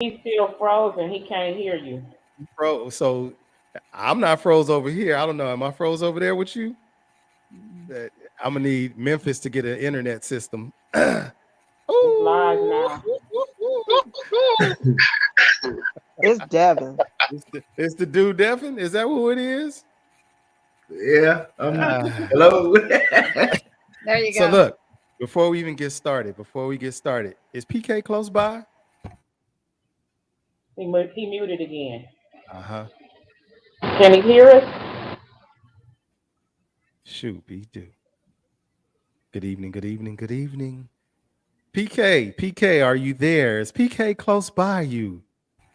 He's still frozen. He can't hear you. Bro, so I'm not froze over here. I don't know. Am I froze over there with you? I'm gonna need Memphis to get an internet system. It's live now. It's Devin. It's the dude Devin. Is that who it is? Yeah. Hello. There you go. So look, before we even get started, is PK close by? He muted again. Uh-huh. Can he hear us? Shoot, be do. Good evening, good evening, good evening. PK, are you there? Is PK close by you?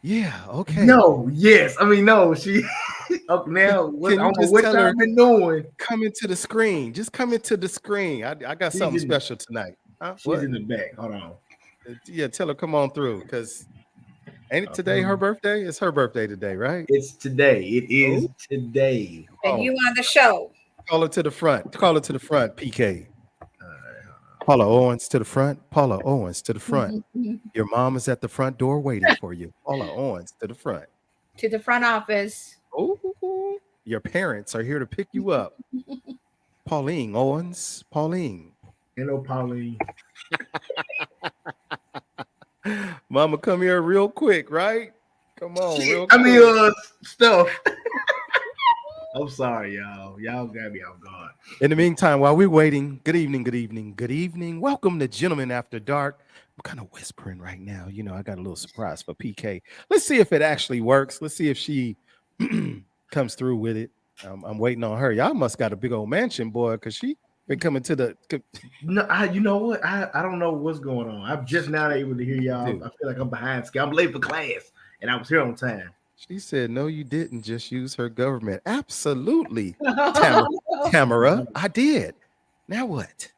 Yeah, okay. No, yes. I mean, no, she up now. Can you just what tell her I've been doing? come into the screen. Just come into the screen. I got something special tonight. Huh? She's in the back. Hold on. Yeah, tell her come on through because ain't it today her birthday? It's her birthday today, right? It's today. It is today. And you on the show. Call her to the front. Call her to the front, PK. Paula Owens to the front. Paula Owens to the front. Your mom is at the front door waiting for you. Paula Owens to the front. To the front office. Oh, your parents are here to pick you up. Pauline Owens. Pauline. Hello, Pauline. Mama, come here real quick, right? Come on, real quick. I mean, stuff. I'm sorry, y'all. Y'all got me off guard. In the meantime, while we're waiting, good evening, good evening, good evening. Welcome to Gentlemen After Dark. I'm kind of whispering right now. You know, I got a little surprise for PK. Let's see if it actually works. Let's see if she comes through with it. I'm waiting on her. Y'all must got a big old mansion, boy, because she been coming to the. No, you know what? I don't know what's going on. I'm just now able to hear y'all. Dude. I feel like I'm behind schedule. I'm late for class, and I was here on time. She said, no, you didn't just use her government. Absolutely. Tamara, I did. Now what?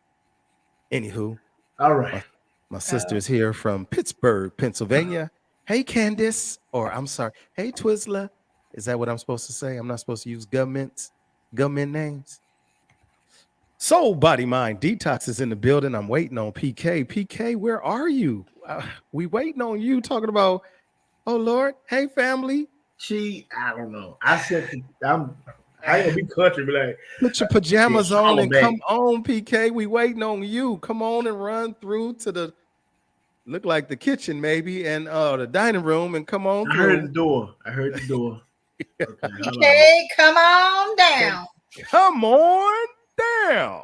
Anywho. All right. My sister's here from Pittsburgh, Pennsylvania. Hey, Candace. Or I'm sorry. Hey, Twizzler. Is that what I'm supposed to say? I'm not supposed to use government names. Soul Body Mind Detox is in the building. I'm waiting on PK. PK, where are you? We waiting on you talking about, oh, Lord. Hey, family. I don't know. I said, I ain't gonna be country, but like, put your pajamas on and come on, PK. We waiting on you. Come on and run through to the look like the kitchen, maybe, and the dining room, and come on. I heard the door. Okay, come on down. Come on down.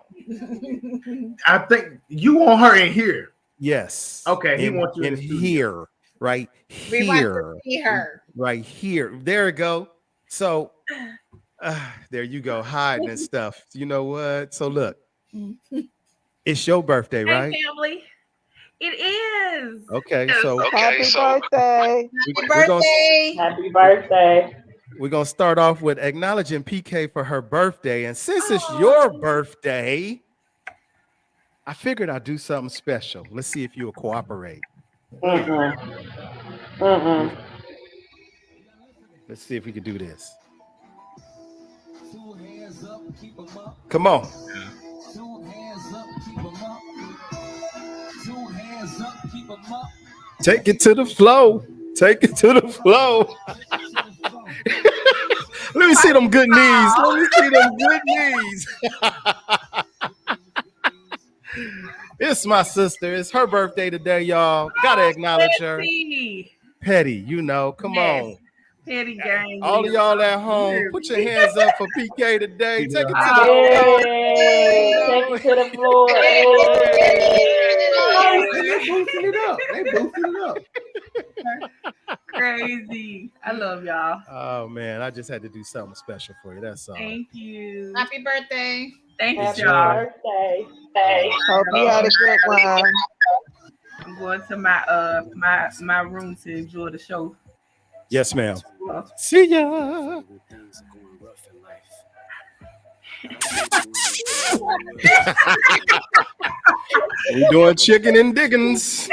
I think you want her in here. Yes. Okay, he wants you in here. Right we here, want to see her. Right here. There we go. So there you go, hiding and stuff. You know what? So look, it's your birthday, right? Hey, family. It is. Okay, so happy birthday. Happy birthday. We're gonna start off with acknowledging PK for her birthday, and since it's your birthday, I figured I'd do something special. Let's see if you'll cooperate. Let's see if we can do this. Come on. Take it to the flow. Take it to the flow. Let me see them good knees. Let me see them good knees. It's my sister. It's her birthday today, y'all. Gotta acknowledge her. Petty, you know. Come on. Petty gang. All of y'all at home, put your hands up for PK today. Take it to the floor. Take it to the floor. They boosting it up. Crazy. I love y'all. Oh, man. I just had to do something special for you. That's all. Thank you. Happy birthday. Thank you, y'all. Happy birthday. Hope you had a good one. I'm going to my room to enjoy the show. Yes, ma'am. See ya. We're doing chicken and diggins.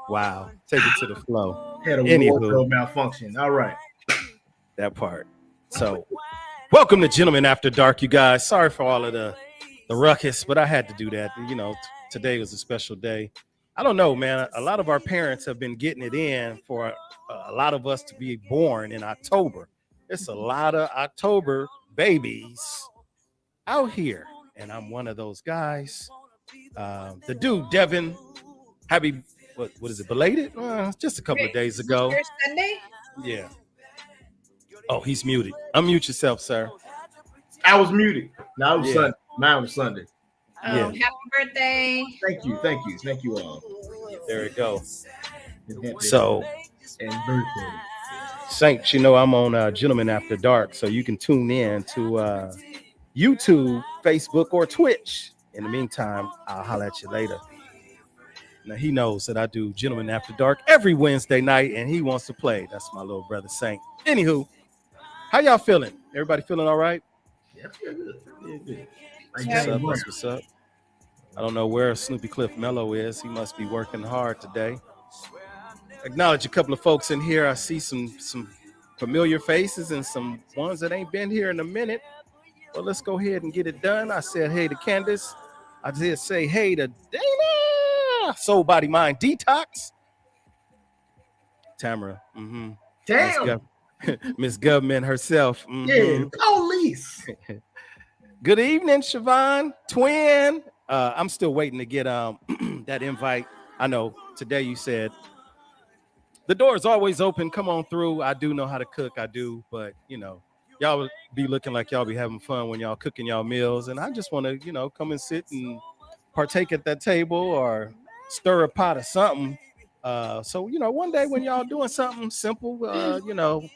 Wow. Take it to the flow. Had a wardrobe malfunction. All right. That part. So, welcome to Gentlemen After Dark, you guys. Sorry for all of the ruckus, but I had to do that. You know, today was a special day. I don't know, man. A lot of our parents have been getting it in for a lot of us to be born in October. It's a lot of October babies out here, and I'm one of those guys. The dude, Devin, happy, what is it, belated? Just a couple of days ago. Here Sunday? Yeah. Oh, he's muted. Unmute yourself, sir. I was muted. No, it was Yeah. Sunday. Mine was Sunday. Yeah. Happy birthday. Thank you all. There we go. And happy So, and birthday. Saints, you know I'm on Gentlemen After Dark, so you can tune in to YouTube, Facebook, or Twitch. In the meantime, I'll holler at you later. Now, he knows that I do Gentlemen After Dark every Wednesday night, and he wants to play. That's my little brother, Saint. Anywho, how y'all feeling? Everybody feeling all right? Yeah, feel good. Feel good. What's up? What's up? I don't know where Snoopy Cliff Mello is. He must be working hard today. Acknowledge a couple of folks in here. I see some familiar faces and some ones that ain't been here in a minute. Well, let's go ahead and get it done. I said hey to Candace. I did say hey to Dana. Soul Body Mind Detox. Tamara. Mm-hmm. Damn. Miss Government herself. Mm-hmm. Yeah, police. Good evening, Siobhan. Twin. I'm still waiting to get that invite. I know today you said the door is always open. Come on through. I do know how to cook. I do, but you know, y'all would be looking like y'all be having fun when y'all cooking y'all meals. And I just want to, you know, come and sit and partake at that table or stir a pot or something. So, you know, one day when y'all doing something simple, you know,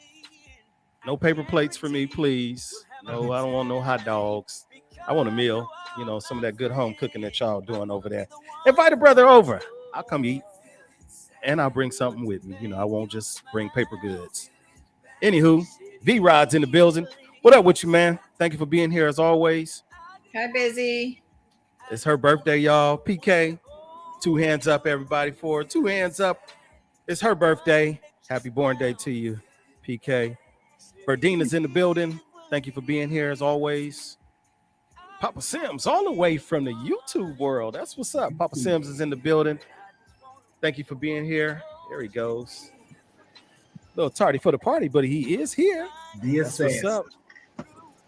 no paper plates for me, please. No, I don't want no hot dogs. I want a meal. You know, some of that good home cooking that y'all doing over there. Invite a brother over. I'll come eat. And I'll bring something with me. You know, I won't just bring paper goods. Anywho, V-Rod's in the building. What up with you, man? Thank you for being here as always. Hi, Busy. It's her birthday, y'all. PK, 2 hands up, everybody, for her. 2 hands up. It's her birthday. Happy born day to you, PK. Berdina's in the building. Thank you for being here as always. Papa Sims, all the way from the YouTube world. That's what's up. Papa Sims is in the building. Thank you for being here. There he goes. A little tardy for the party, but he is here. That's what's up.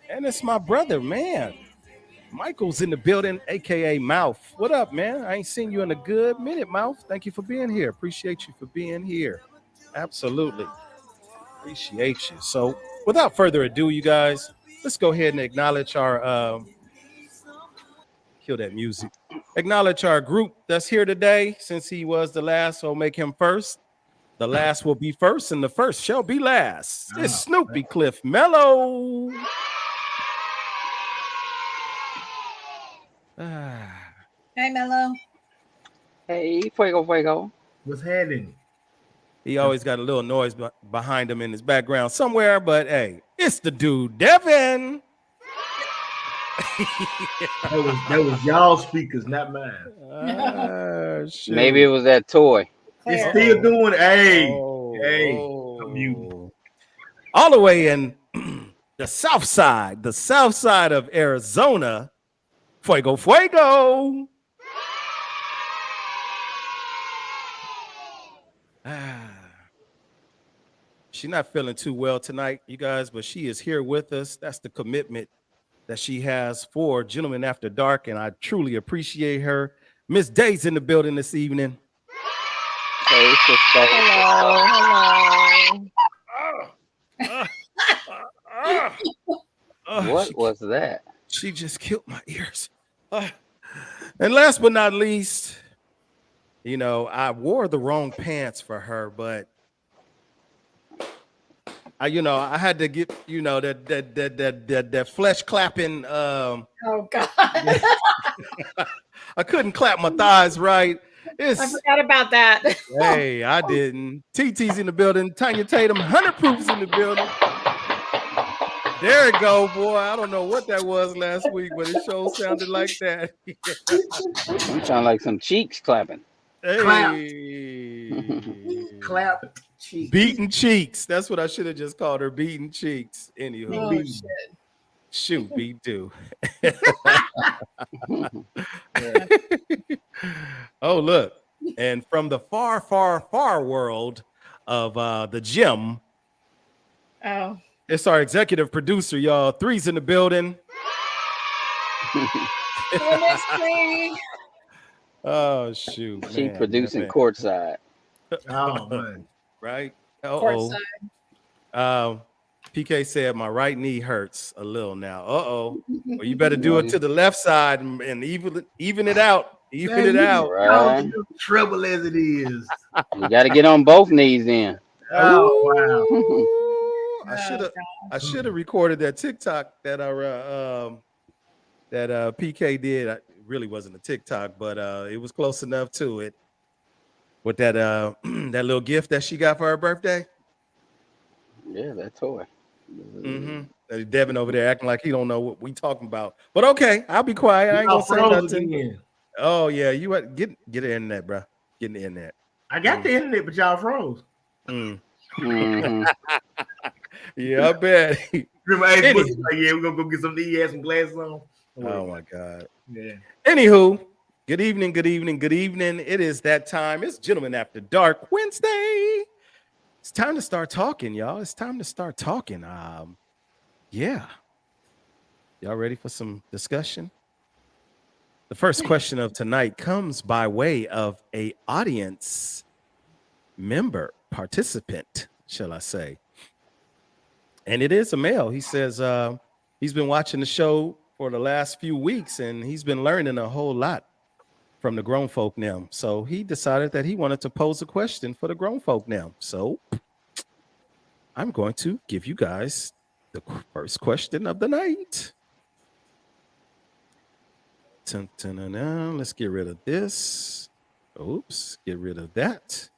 And it's my brother, man. Michael's in the building, a.k.a. Mouth. What up, man? I ain't seen you in a good minute, Mouth. Thank you for being here. Appreciate you for being here. Absolutely. Appreciate you. So without further ado, you guys, let's go ahead and acknowledge our kill that music. Acknowledge our group that's here today. Since he was the last, so make him first. The last will be first, and the first shall be last. It's Snoopy Cliff Mello. Hi, Mello. Hey, fuego. What's happening? He always got a little noise behind him in his background somewhere, but hey, it's the dude, Devin. that was y'all speakers, not mine. Maybe it was that toy. It's still doing it. Hey. All the way in the south side of Arizona. Fuego. She's not feeling too well tonight, you guys, but she is here with us. That's the commitment that she has for Gentlemen After Dark, and I truly appreciate her. Miss Day's in the building this evening. Hey, sister. Hello. What was that? She just killed my ears. And last but not least, you know, I wore the wrong pants for her, but I had to get, that flesh clapping. Oh God! I couldn't clap my thighs right. I forgot about that. Hey, I didn't. TT's in the building. Tanya Tatum, 100 Proof's in the building. There it go, boy. I don't know what that was last week, but it sure sounded like that. You sound like some cheeks clapping. Hey. Clap cheeks. Beating cheeks. That's what I should have just called her. Beating cheeks. Anywho. Oh, shit. Shoot, beat do. Oh, look. And from the far, far, far world of the gym, Oh. it's our executive producer, y'all. Three's in the building. Oh, shoot. She producing courtside. Oh, man. Right? Courtside. PK said my right knee hurts a little now. Well, you better do it to the left side and even it out. Even it out. Right. Trouble as it is. You got to get on both knees then. Oh, wow. I should have recorded that TikTok that PK did. It really wasn't a TikTok, but it was close enough to it. With that that little gift that she got for her birthday. Yeah, that toy. Devin over there acting like he don't know what we talking about. But okay, I'll be quiet. I ain't gonna say nothing. Again. Oh yeah, you get the internet, bro. Get in the internet. I got the internet, but y'all froze. Yeah, I bet. Remember, yeah, we're gonna go get some. He had some glasses on. Oh my God. Yeah. Anywho, good evening. It is that time. It's Gentlemen After Dark Wednesday. It's time to start talking, y'all. It's time to start talking. Yeah. Y'all ready for some discussion? The first question of tonight comes by way of a audience member, participant, shall I say. And it is a male. He says he's been watching the show for the last few weeks and he's been learning a whole lot from the grown folk now. So he decided that he wanted to pose a question for the grown folk now. So I'm going to give you guys the first question of the night. Let's get rid of this. Oops, get rid of that.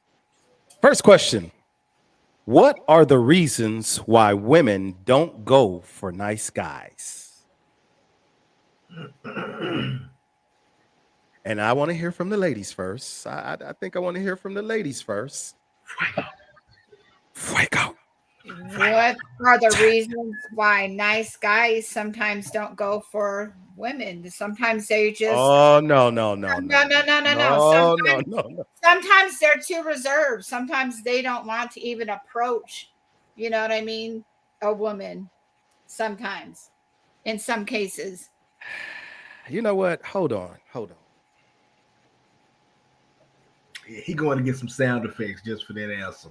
First question. What are the reasons why women don't go for nice guys? And I want to hear from the ladies first. I think I want to hear from the ladies first. Fuego. What are the reasons why nice guys sometimes don't go for women? Sometimes they just no. Sometimes they're too reserved. Sometimes they don't want to even approach, you know what I mean, a woman. Sometimes, in some cases. You know what? Hold on. Yeah, he going to get some sound effects just for that answer.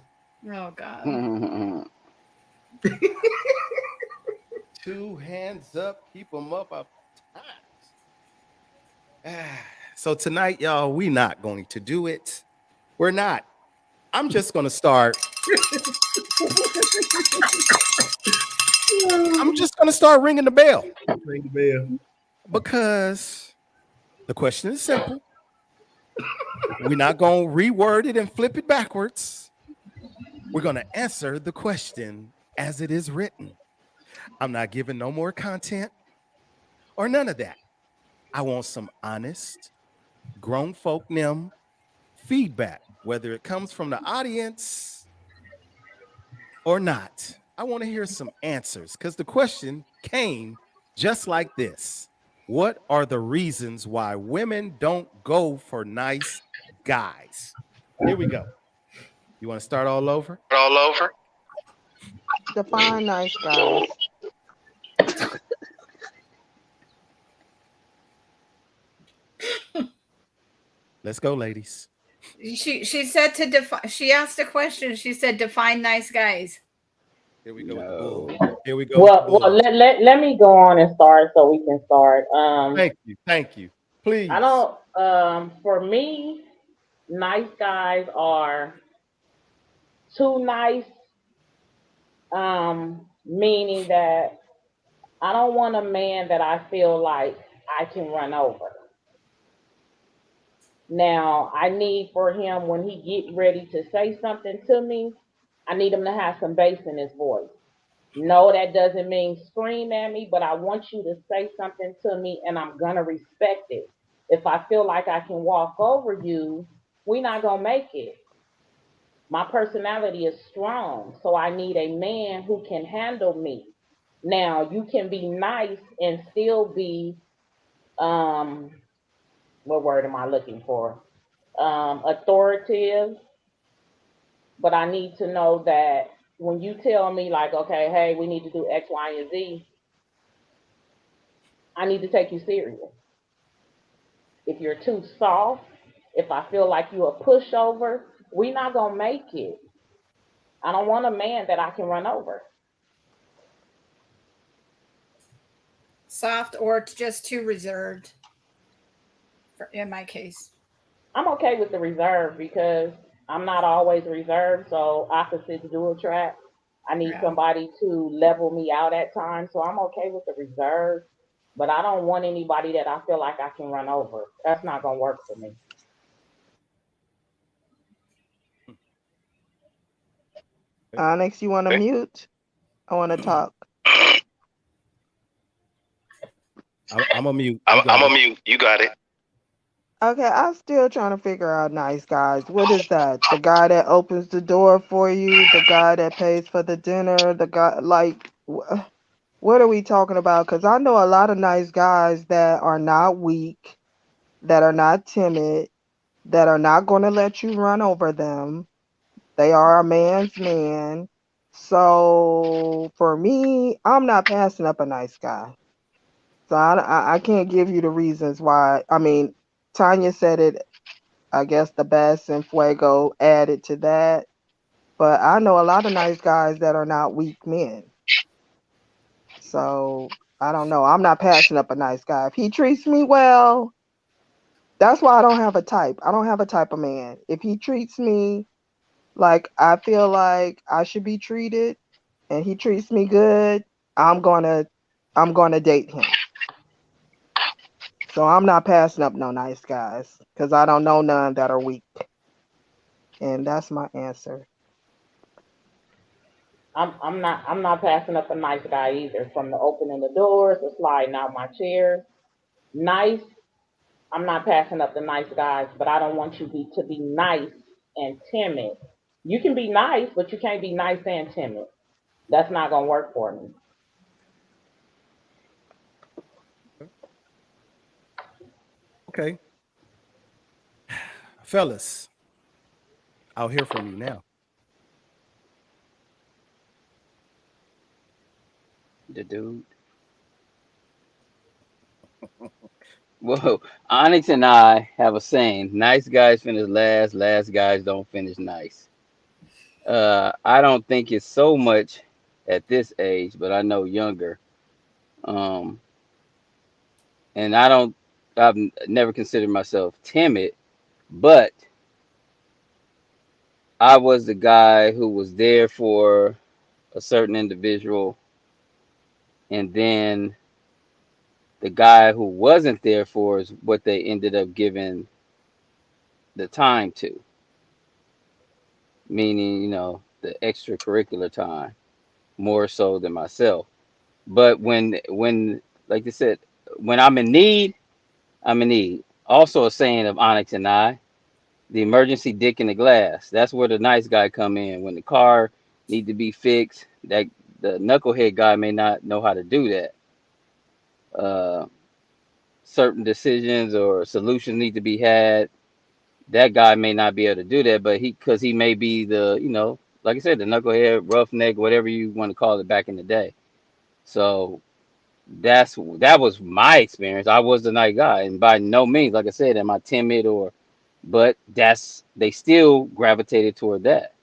Oh God. 2 hands up, keep them up. So tonight, y'all, we're not going to do it. We're not. I'm just going to start. I'm just going to start ringing the bell. Ring the bell. Because the question is simple. We're not going to reword it and flip it backwards. We're going to answer the question as it is written. I'm not giving no more content or none of that. I want some honest, grown folk feedback, whether it comes from the audience or not. I want to hear some answers because the question came just like this. What are the reasons why women don't go for nice guys? Here we go. You want to start all over? Define nice guys. Let's go, ladies. She said to define. She asked a question. She said, "Define nice guys." Here we go. No. Here we go. Well, let me go on and start so we can start. Thank you. Please. I don't. For me, nice guys are too nice. Meaning that I don't want a man that I feel like I can run over. Now, I need for him when he get ready to say something to me, I need him to have some bass in his voice. No, that doesn't mean scream at me, but I want you to say something to me and I'm going to respect it. If I feel like I can walk over you, we're not going to make it. My personality is strong, so I need a man who can handle me. Now, you can be nice and still be, what word am I looking for? authoritative, but I need to know that when you tell me like, okay, hey, we need to do X, Y, and Z, I need to take you serious. If you're too soft, if I feel like you're a pushover, we not gonna make it. I don't want a man that I can run over. Soft or just too reserved, in my case. I'm okay with the reserve because I'm not always reserved, so opposites do attract. I need Yeah. somebody to level me out at times, so I'm okay with the reserve. But I don't want anybody that I feel like I can run over. That's not gonna work for me. Onyx, you want to mute? I want to talk. I'm a mute. I'm, You I'm got a it. mute. You got it. Okay, I'm still trying to figure out nice guys. What is that? The guy that opens the door for you? The guy that pays for the dinner? The guy, like, what are we talking about? Because I know a lot of nice guys that are not weak, that are not timid, that are not going to let you run over them. They are a man's man. So for me, I'm not passing up a nice guy. So I can't give you the reasons why. I mean, Tanya said it, I guess the best, and Fuego added to that. But I know a lot of nice guys that are not weak men. So I don't know. I'm not passing up a nice guy. If he treats me well, that's why I don't have a type. I don't have a type of man. If he treats me like I feel like I should be treated and he treats me good, I'm gonna date him. So I'm not passing up no nice guys because I don't know none that are weak. And that's my answer. I'm not passing up a nice guy either. From the opening the doors to sliding out my chair. Nice, I'm not passing up the nice guys, but I don't want you to be nice and timid. You can be nice, but you can't be nice and timid. That's not gonna work for me. Okay. Fellas, I'll hear from you now. The dude. Whoa. Onyx and I have a saying: nice guys finish last, last guys don't finish nice. I don't think it's so much at this age, but I know younger. Um, and I've never considered myself timid, but I was the guy who was there for a certain individual, and then the guy who wasn't there for is what they ended up giving the time to, meaning, the extracurricular time more so than myself. But when like I said, when I'm in need, I'm in need. Also a saying of Onyx and I, the emergency dick in the glass. That's where the nice guy come in. When the car need to be fixed, that the knucklehead guy may not know how to do that. Uh, Certain decisions or solutions need to be had. That guy may not be able to do that, but because he may be the, like I said, the knucklehead, roughneck, whatever you want to call it back in the day. So that was my experience. I was the night guy, and by no means, like I said, am I timid but they still gravitated toward that.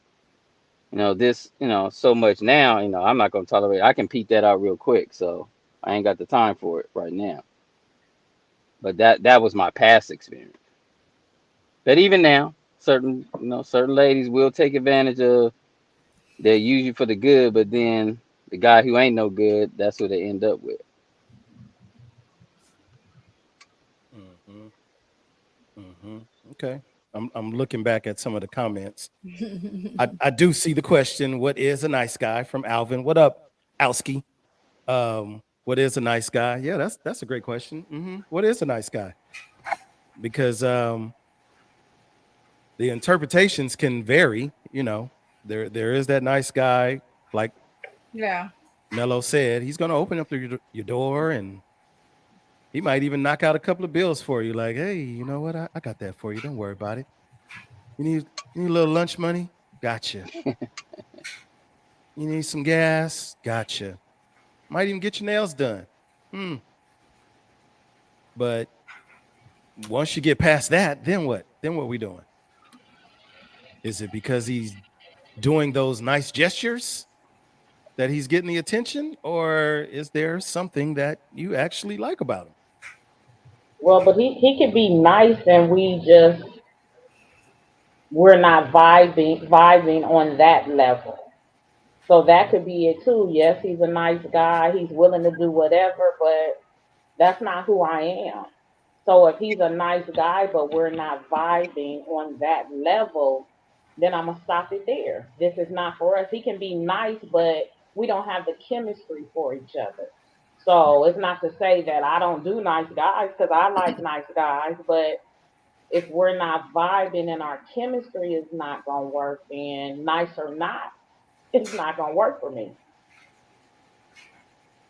So much now, I'm not gonna tolerate it. I can peep that out real quick, so I ain't got the time for it right now. But that was my past experience. But even now, certain ladies will take advantage of. They'll use you for the good, but then the guy who ain't no good, that's who they end up with. Hmm. Hmm. Okay. I'm looking back at some of the comments. I do see the question, what is a nice guy, from Alvin. What up, Alski? What is a nice guy? Yeah, that's a great question. What is a nice guy? Because the interpretations can vary. There is that nice guy, like Yeah. Mello said, he's going to open up your door, and he might even knock out a couple of bills for you. Like, hey, you know what? I got that for you. Don't worry about it. You need a little lunch money? Gotcha. You need some gas? Gotcha. Might even get your nails done. Hmm. But once you get past that, then what? Then what we doing? Is it because he's doing those nice gestures that he's getting the attention, or is there something that you actually like about him? Well, but he could be nice, and we're not vibing on that level. So that could be it too. Yes, he's a nice guy. He's willing to do whatever, but that's not who I am. So if he's a nice guy, but we're not vibing on that level, then I'm gonna stop it there. This is not for us. He can be nice, but we don't have the chemistry for each other. So it's not to say that I don't do nice guys, because I like nice guys, but if we're not vibing and our chemistry is not gonna work, then nice or not, it's not gonna work for me.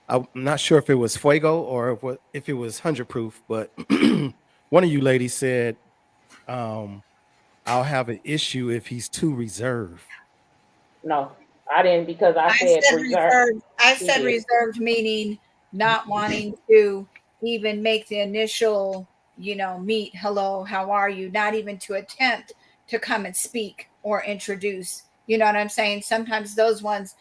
I'm not sure if it was Fuego or if it was 100 proof, but one of you ladies said, um, I'll have an issue if he's too reserved. No, I didn't, because I I said said reserve. reserved. I She said did. reserved, meaning not wanting to even make the initial, meet, hello, how are you? Not even to attempt to come and speak or introduce. You know what I'm saying? Sometimes those ones,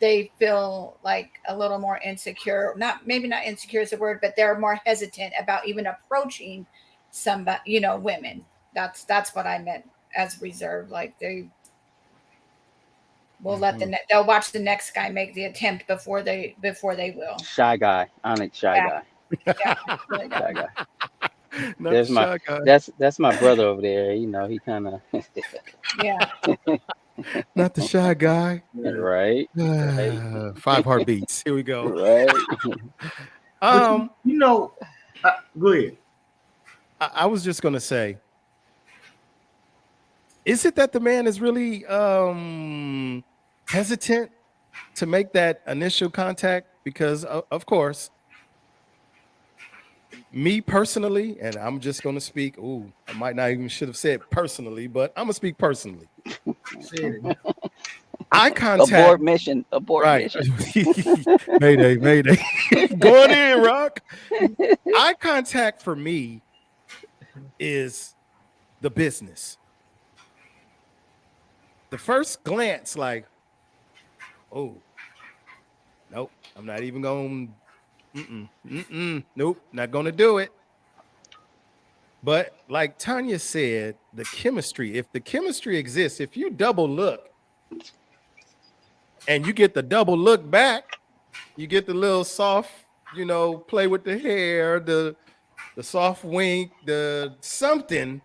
they feel like a little more insecure. Not maybe not insecure is the word, but they're more hesitant about even approaching somebody. Women. That's what I meant as reserved. Like they will let they'll watch the next guy make the attempt before they will. Shy guy, Onyx shy Yeah, guy, yeah. There you go. shy guy. Not the There's my shy guy. that's my brother over there. He kind of Yeah. Not the shy guy. right, right, 5 heartbeats. Here we go. right. But Um, go ahead. I was just gonna say, is it that the man is really hesitant to make that initial contact? Because of course, me personally, and I'm just gonna speak. Ooh, I might not even should have said personally, but I'm gonna speak personally. Say it. Eye Abort contact, mission. Abort right? mission. Mayday, mayday. Going in, Rock. Eye contact for me is the business. The first glance, like, oh, nope, I'm not even going. Nope, not gonna do it. But like Tanya said, the chemistry. If the chemistry exists, if you double look and you get the double look back, you get the little soft, play with the hair, the soft wink, the something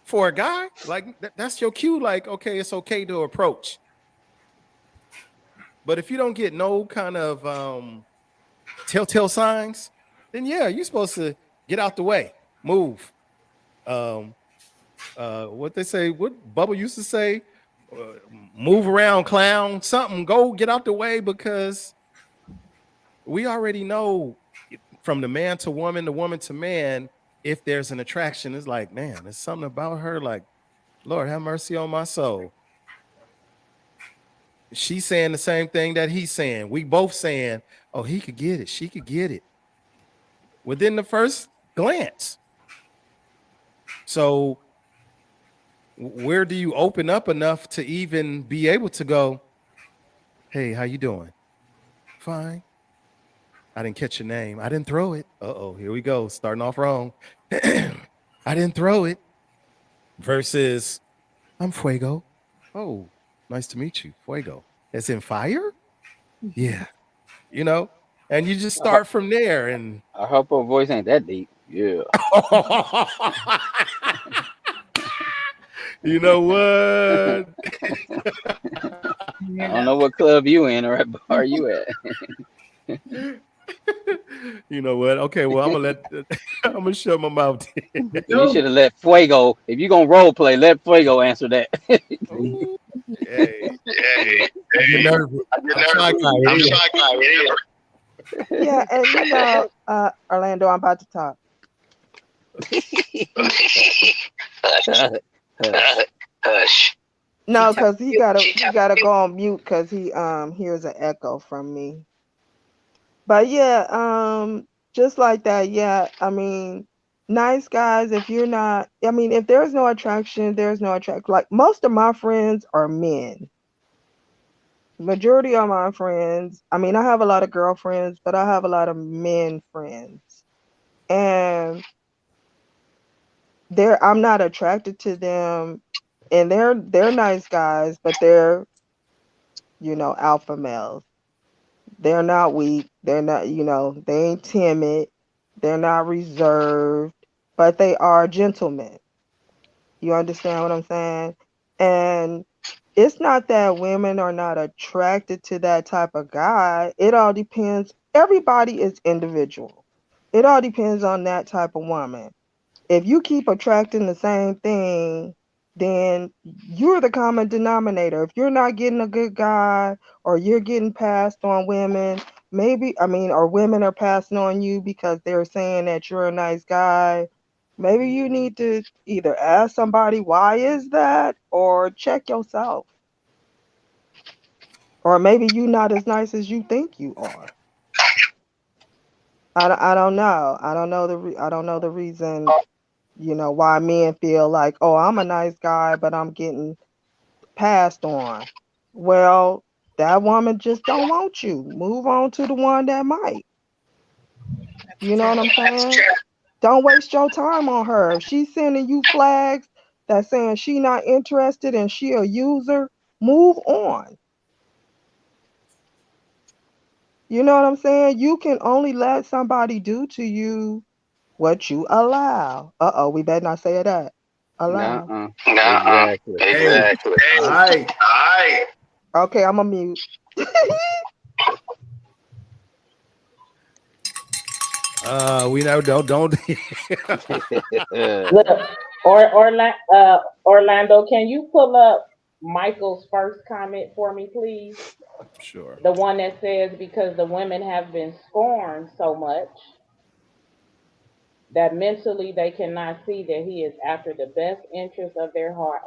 for a guy, like that's your cue. Like, okay, it's okay to approach. But if you don't get no kind of telltale signs, then yeah, you're supposed to get out the way, move. Um, what they say, what Bubba used to say, uh, move around, clown, something. Go get out the way, because we already know from the man to woman, the woman to man, if there's an attraction. It's like, man, there's something about her. Like, Lord, have mercy on my soul. She's saying the same thing that he's saying. We both saying, oh, he could get it. She could get it within the first glance. So where do you open up enough to even be able to go, hey, how you doing? Fine. I didn't catch your name. I didn't throw it. Uh-oh, here we go. Starting off wrong. I didn't throw it. Versus, I'm Fuego. Oh, nice to meet you. Fuego. As in fire? Yeah. And you just start from there. And I hope her voice ain't that deep. Yeah. you know what? I don't know what club you in or what bar you at. You know what? Okay, well, I'm gonna shut my mouth. You should have let Fuego. If you're gonna role play, let Fuego answer that. Ooh, hey, I get nervous. I'm shy guy. Yeah, and Orlando, I'm about to talk. Hush. Hush. She No, told cause he you. gotta She he told gotta you. go on mute cause he hears an echo from me. But yeah, just like that, yeah. I mean, nice guys, if you're not, I mean, if there's no attraction, there's no attraction. Like most of my friends are men. Majority of my friends, I mean, I have a lot of girlfriends, but I have a lot of men friends. And I'm not attracted to them, and they're nice guys, but they're, alpha males. They're not weak. They're not, they ain't timid. They're not reserved, but they are gentlemen. You understand what I'm saying? And it's not that women are not attracted to that type of guy. It all depends. Everybody is individual. It all depends on that type of woman. If you keep attracting the same thing, then you're the common denominator. If you're not getting a good guy or you're getting passed on women, maybe, I mean, or women are passing on you because they're saying that you're a nice guy, maybe you need to either ask somebody, why is that? Or check yourself. Or maybe you're not as nice as you think you are. I don't know. I don't know the reason, why men feel like, oh, I'm a nice guy, but I'm getting passed on. Well, that woman just don't want you. Move on to the one that might. That's You know what true. I'm That's saying? true. Don't waste your time on her. If she's sending you flags that saying she not interested and she a user, move on. You know what I'm saying? You can only let somebody do to you what you allow. Uh-oh, we better not say that. Allow. Nuh-uh. Nuh-uh. Exactly. Hey, Exactly. all right. All right. Okay, I'm a mute. We know don't. Look, Orlando, can you pull up Michael's first comment for me, please? Sure. The one that says, because the women have been scorned so much that mentally they cannot see that he is after the best interest of their heart,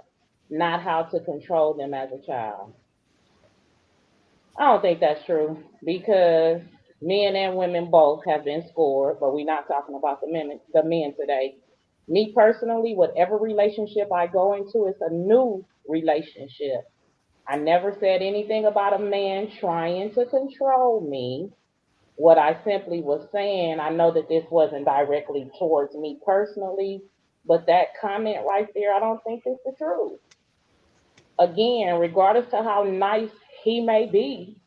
not how to control them as a child. I don't think that's true because men and women both have been scored, but we're not talking about the men today. Me personally, whatever relationship I go into, it's a new relationship. I never said anything about a man trying to control me. What I simply was saying, I know that this wasn't directly towards me personally, but that comment right there, I don't think it's the truth. Again, regardless to how nice he may be,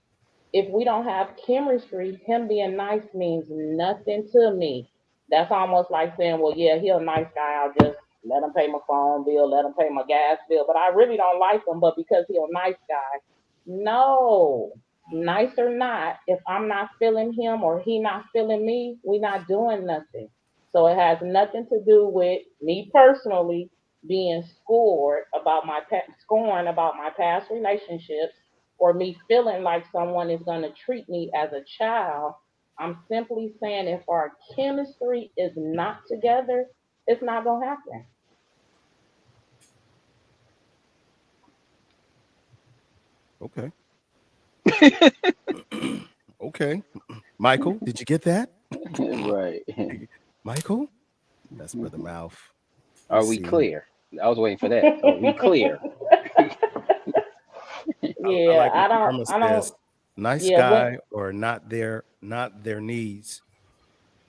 if we don't have chemistry, him being nice means nothing to me. That's almost like saying, well, yeah, he a nice guy. I'll just let him pay my phone bill, let him pay my gas bill. But I really don't like him, but because he a nice guy. No, nice or not, if I'm not feeling him or he not feeling me, we not doing nothing. So it has nothing to do with me personally being scorned about my past relationships or me feeling like someone is going to treat me as a child. I'm simply saying if our chemistry is not together, it's not going to happen. Okay. Okay. Michael, did you get that? Right. Michael? That's Brother Mouth. You Are we see, clear? I was waiting for that. Are we clear? I Yeah, like what Irma I says. don't, Nice yeah, when, guy or not their needs.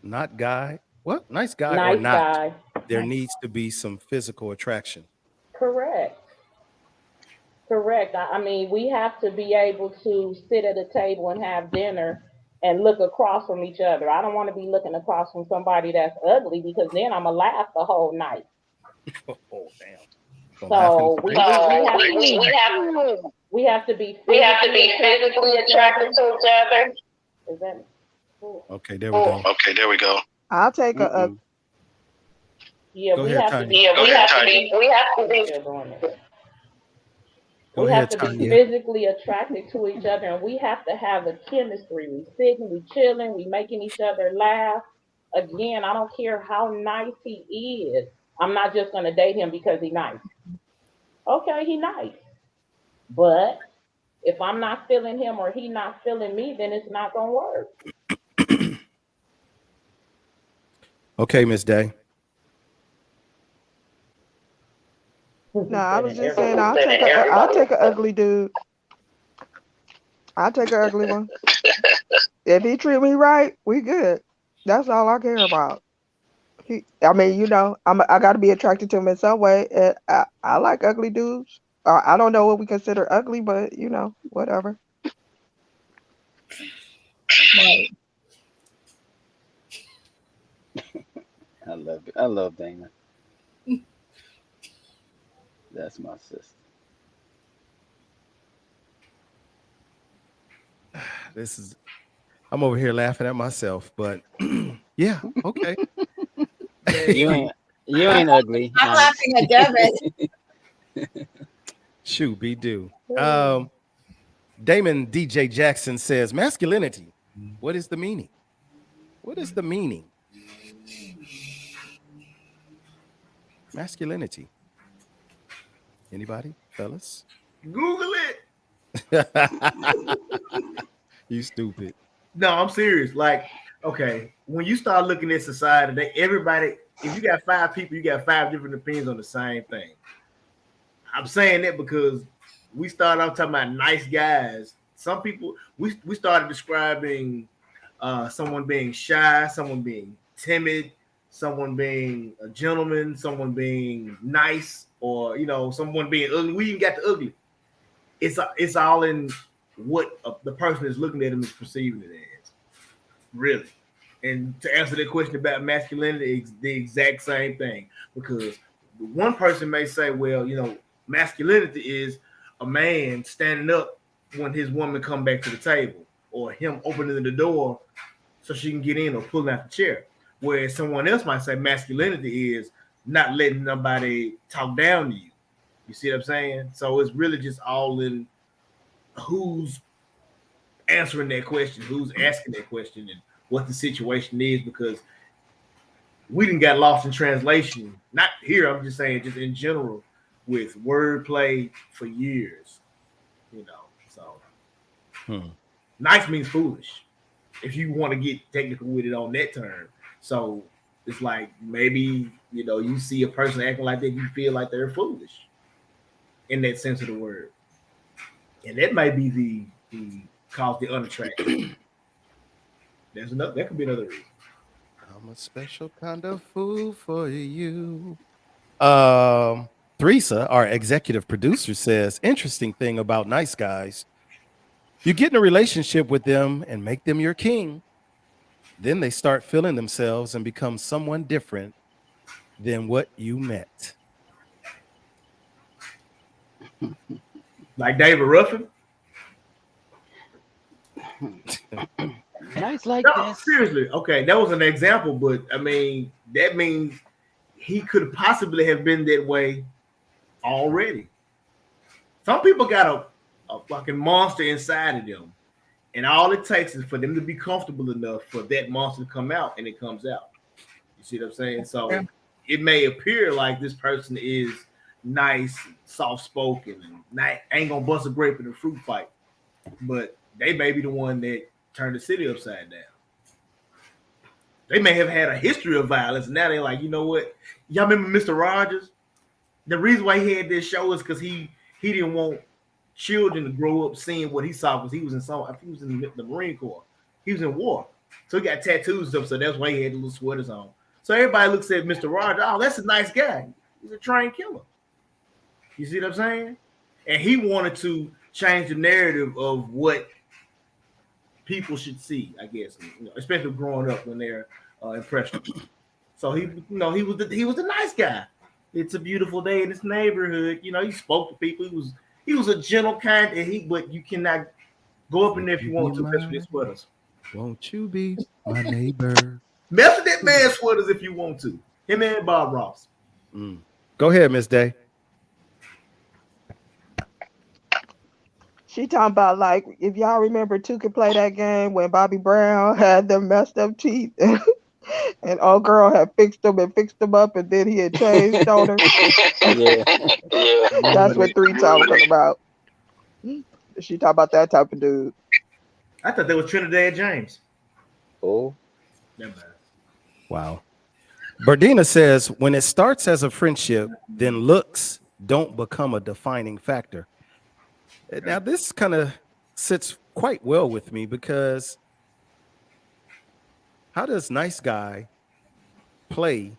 Not guy. What? Nice guy or nice not. guy. There needs to be some physical attraction. Correct. Correct. I mean, we have to be able to sit at a table and have dinner and look across from each other. I don't want to be looking across from somebody that's ugly because then I'm going to laugh the whole night. Oh, damn. Gonna laugh in So his face? we have to be We have to physically be attracted to physically each attracted other. to each other. Is that cool? Okay, there we go. Okay, there we go. I'll take a Mm-mm. Yeah, Go we ahead, have to Tanya. be. Yeah, We have to Tanya. be. We have to I'm be. still doing it. Go We have ahead, to be Tanya. physically attracted to each other, and we have to have a chemistry. We sitting, we chilling, we making each other laugh. Again, I don't care how nice he is. I'm not just gonna date him because he's nice. Okay, he nice. But if I'm not feeling him or he not feeling me, then it's not gonna work. Okay, Miss Day. No, He I said was in just saying everybody. I'll take an ugly dude. I'll take an ugly one. If he treat me right, we good. That's all I care about. I mean, I got to be attracted to him in some way. And I like ugly dudes. I don't know what we consider ugly, but whatever. Right. I love it. I love Dana. That's my sister. This is I'm over here laughing at myself, but yeah, okay. You ain't you ain't ugly, I'm nice. laughing at Devin. Shoot, be do. Damon DJ Jackson says masculinity. What is the meaning? What is the meaning? Masculinity. Anybody, fellas? Google You stupid. No, I'm serious. Like, okay, when you start looking at society, everybody, if you got 5 people, you got 5 different opinions on the same thing. I'm saying that because we started off talking about nice guys. Some people, we started describing someone being shy, someone being timid, someone being a gentleman, someone being nice, or someone being ugly. We even got the ugly. It's all in what the person is looking at him is perceiving it as. Really. And to answer that question about masculinity, it's the exact same thing. Because one person may say, well, masculinity is a man standing up when his woman come back to the table, or him opening the door so she can get in, or pulling out the chair. Whereas someone else might say masculinity is not letting nobody talk down to you. You see what I'm saying? So it's really just all in who's answering that question, who's asking that question, and what the situation is, because we didn't got lost in translation. Not here, I'm just saying, just in general, with wordplay for years. So nice means foolish, if you want to get technical with it on that term. So it's like maybe you see a person acting like that, you feel like they're foolish in that sense of the word, and that might be the cause the unattraction. That could be another reason. I'm a special kind of fool for you. Theresa, our executive producer, says interesting thing about nice guys. You get in a relationship with them and make them your king. Then they start feeling themselves and become someone different than what you met. Like David Ruffin. Nice like No, this. seriously. Okay, that was an example, but I mean, that means he could possibly have been that way already. Some people got a fucking monster inside of them, and all it takes is for them to be comfortable enough for that monster to come out, and it comes out. You see what I'm saying? So it may appear like this person is nice, soft spoken, and ain't gonna bust a grape in a fruit fight, but they may be the one that turned the city upside down. They may have had a history of violence, and now they're like, you know what? Y'all remember Mr. Rogers? The reason why he had this show is because he didn't want children to grow up seeing what he saw, because he was in I think he was in the Marine Corps. He was in war. So he got tattoos and stuff, so that's why he had the little sweaters on. So everybody looks at Mr. Rogers, oh, that's a nice guy. He's a trained killer. You see what I'm saying? And he wanted to change the narrative of what people should see, I guess, especially growing up when they're impressionable. So he was the nice guy. It's a beautiful day in this neighborhood. He spoke to people. He was a gentle kind, but you cannot go up in there if you want to mess with his sweaters. Won't you be my neighbor? Mess with that man's sweaters if you want to. Him and Bob Ross. Go ahead, Miss Day. She talking about, like, if y'all remember, Two could play that game when Bobby Brown had them messed up teeth. And old girl had fixed him and fixed him up, and then he had changed on her. Yeah. That's what 3 talking about. She talk about that type of dude. I thought that was Trinidad James. Oh, Never mind. Wow. Berdina says, when it starts as a friendship, then looks don't become a defining factor. Now, this kind of sits quite well with me because how does nice guy play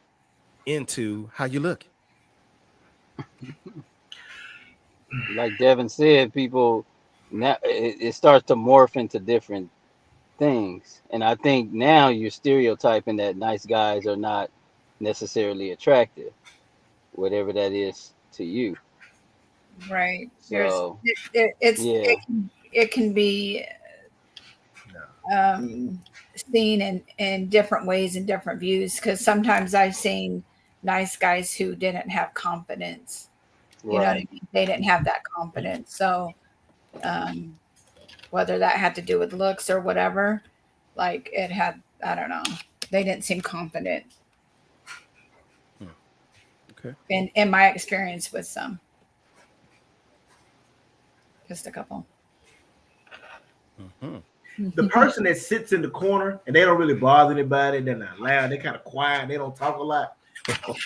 into how you look? like Devin said, people now it starts to morph into different things, and I think now you're stereotyping that nice guys are not necessarily attractive, whatever that is to you. Right. So yeah, It can be seen in different ways and different views, because sometimes I've seen nice guys who didn't have confidence. You know what I right. mean? They didn't have that confidence. So um, whether that had to do with looks or whatever, like it had, I don't know. They didn't seem confident Okay. in my experience with some. Just a couple. The person that sits in the corner and they don't really bother anybody, they're not loud, they're kind of quiet, they don't talk a lot.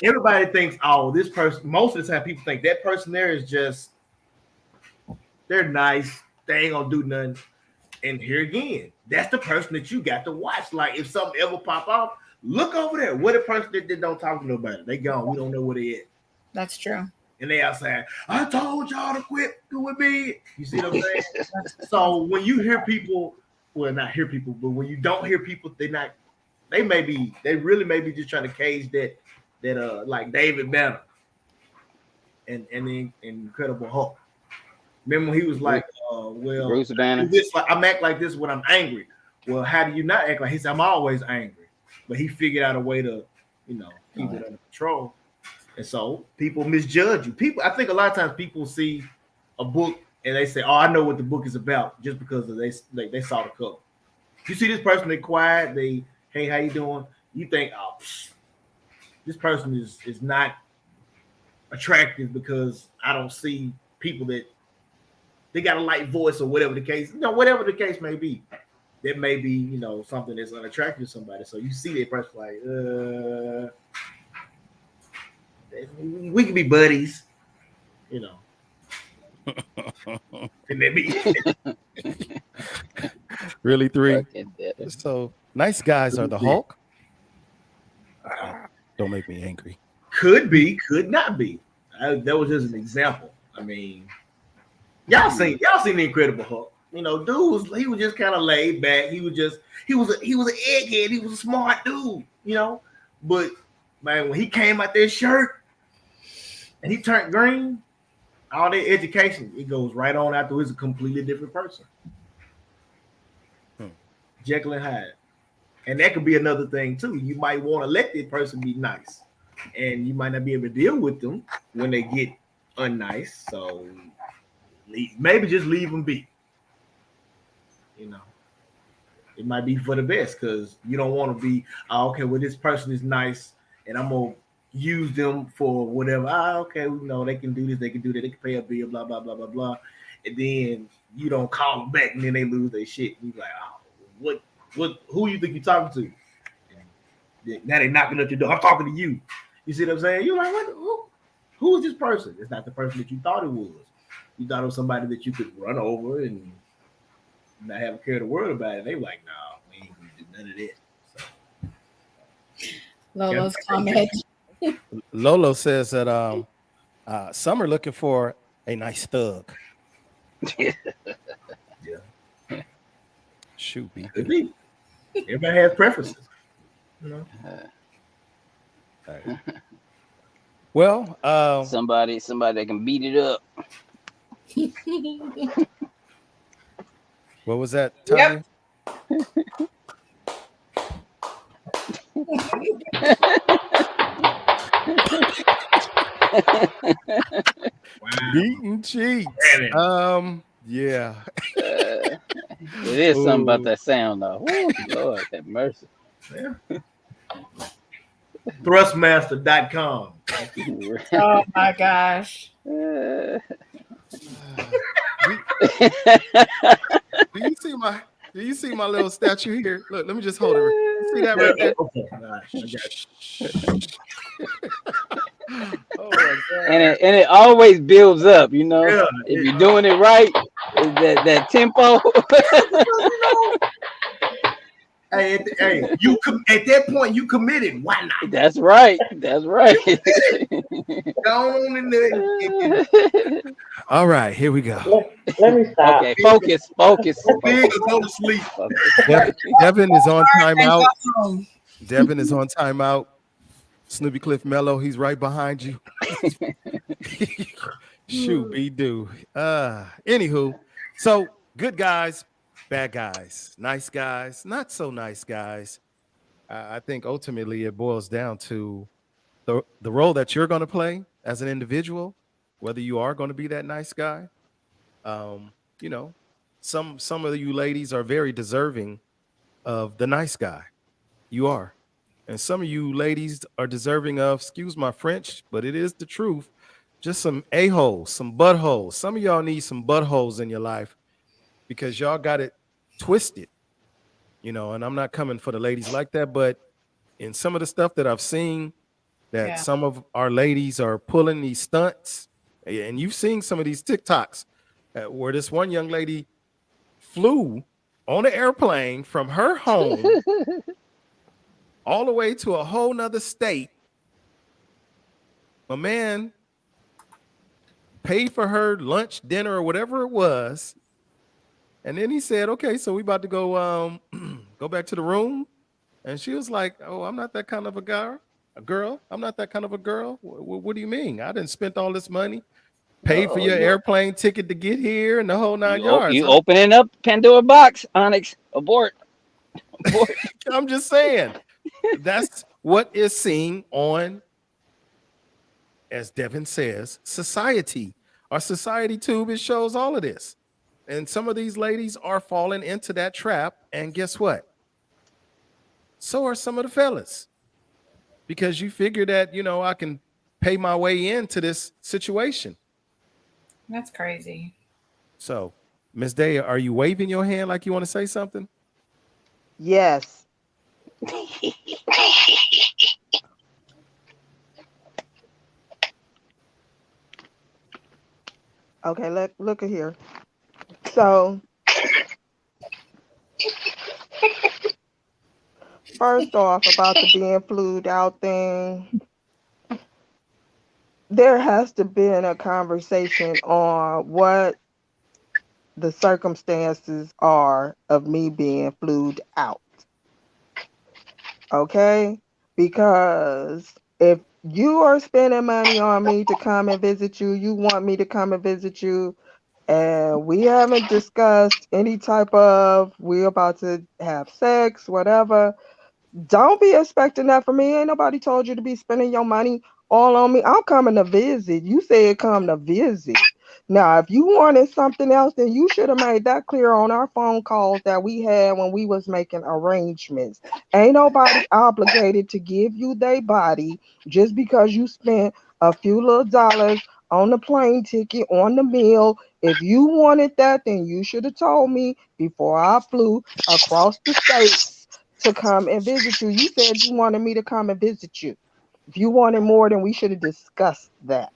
Everybody thinks, oh, this person, most of the time people think that person there is just, they're nice, they ain't gonna do nothing. And here again, that's the person that you got to watch. Like if something ever pop off, look over there. What a person that don't talk to nobody. They gone. We don't know where they at. That's true. And they outside. I told y'all to quit with me. You see what I'm saying? So when you hear people, well, not hear people, but when you don't hear people, they really may be just trying to cage that like David Banner and the Incredible Hulk. Remember when he was like, well, Bruce Banner. I'm act like this when I'm angry. Well, how do you not act like? He said, I'm always angry. But he figured out a way to, keep it under control. And so people misjudge you. I think a lot of times people see a book and they say, oh, I know what the book is about just because they saw the cover. You see this person, they quiet, hey, how you doing? You think, oh, this person is not attractive because I don't see people that they got a light voice or whatever the case, whatever the case may be. That may be, something that's unattractive to somebody. So you see that person like, we can be buddies, Can that be? Really, 3? Fucking Devin. So nice guys are the Hulk. Don't make me angry. Could be, could not be. That was just an example. I mean, y'all seen the Incredible Hulk. Dude he was just kind of laid back. He was an egghead. He was a smart dude, But man, when he came out that shirt and he turned green, all that education, it goes right on after he's a completely different person. Jekyll and Hyde. And that could be another thing too. You might want to let that person be nice. And you might not be able to deal with them when they get unnice. So maybe just leave them be. It might be for the best because you don't want to be, okay, well, this person is nice and I'm going to use them for whatever. Okay, they can do this, they can do that, they can pay a bill, blah, blah, blah, blah, blah. And then you don't call them back and then they lose their shit. And you're like, who you think you're talking to? And now they're knocking at your door. I'm talking to you. You see what I'm saying? You're like, who is this person? It's not the person that you thought it was. You thought it was somebody that you could run over and not have a care of the world about it. They were like, no, we ain't gonna do none of that. So, Lolo's comment. Lolo says that some are looking for a nice thug. Yeah. Shoot, could be. Everybody has preferences. Right. Well, somebody that can beat it up. What was that, Tanya? Beating cheeks. Yeah. It is something about that sound though. Woo, Lord have mercy. Yeah. Thrustmaster.com. Oh my gosh. Do you see my do you see my little statue here? Look, let me just hold it. See that right there? Okay. All right. I got Oh my god. and it always builds up, you know. you. If you're doing it right, that tempo. Hey, you at that point you committed. Why not? That's right. That's right. Go on in there. All right, here we go. Let me stop. Okay, focus. Go big or go to sleep. Devin is on timeout. Home. Devin is on timeout. Snoopy Cliff Mello, he's right behind you. Shoot, be do. Anywho, so good guys, bad guys, nice guys, not so nice guys. I think ultimately it boils down to the role that you're going to play as an individual, whether you are going to be that nice guy. You know, some of you ladies are very deserving of the nice guy. You are. And some of you ladies are deserving of, excuse my French, but it is the truth, just some a-holes, some buttholes. Some of y'all need some buttholes in your life because y'all got it twisted, you know, and I'm not coming for the ladies like that, but in some of the stuff that I've seen that some of our ladies are pulling these stunts, and you've seen some of these TikToks where this one young lady flew on an airplane from her home all the way to a whole nother state. My man paid for her lunch, dinner, or whatever it was. And then he said, okay, so we about to go go back to the room. And she was like, oh, I'm not that kind of a girl. I'm not that kind of a girl. What do you mean? I didn't spend all this money, paid for your airplane ticket to get here and the whole 9 yards. You opening up Pandora box, Onyx. Abort. I'm just saying. That's what is seen on, as Devin says, society. Our society tube, it shows all of this. And some of these ladies are falling into that trap. And guess what? So are some of the fellas. Because you figure that, you know, I can pay my way into this situation. That's crazy. So, Miss Day, are you waving your hand like you want to say something? Yes. Okay, look at here. So, first off, about the being flued out thing, there has to be a conversation on what the circumstances are of me being flued out. Okay? Because if you are spending money on me to come and visit you, you want me to come and visit you, and we haven't discussed any type of we're about to have sex, whatever, don't be expecting that from me. Ain't nobody told you to be spending your money all on me. I'm coming to visit. You said come to visit. Now, if you wanted something else, then you should have made that clear on our phone calls that we had when we was making arrangements. Ain't nobody obligated to give you their body just because you spent a few little dollars on the plane ticket, on the meal. If you wanted that, then you should have told me before I flew across the states to come and visit you. You said you wanted me to come and visit you. If you wanted more, then we should have discussed that.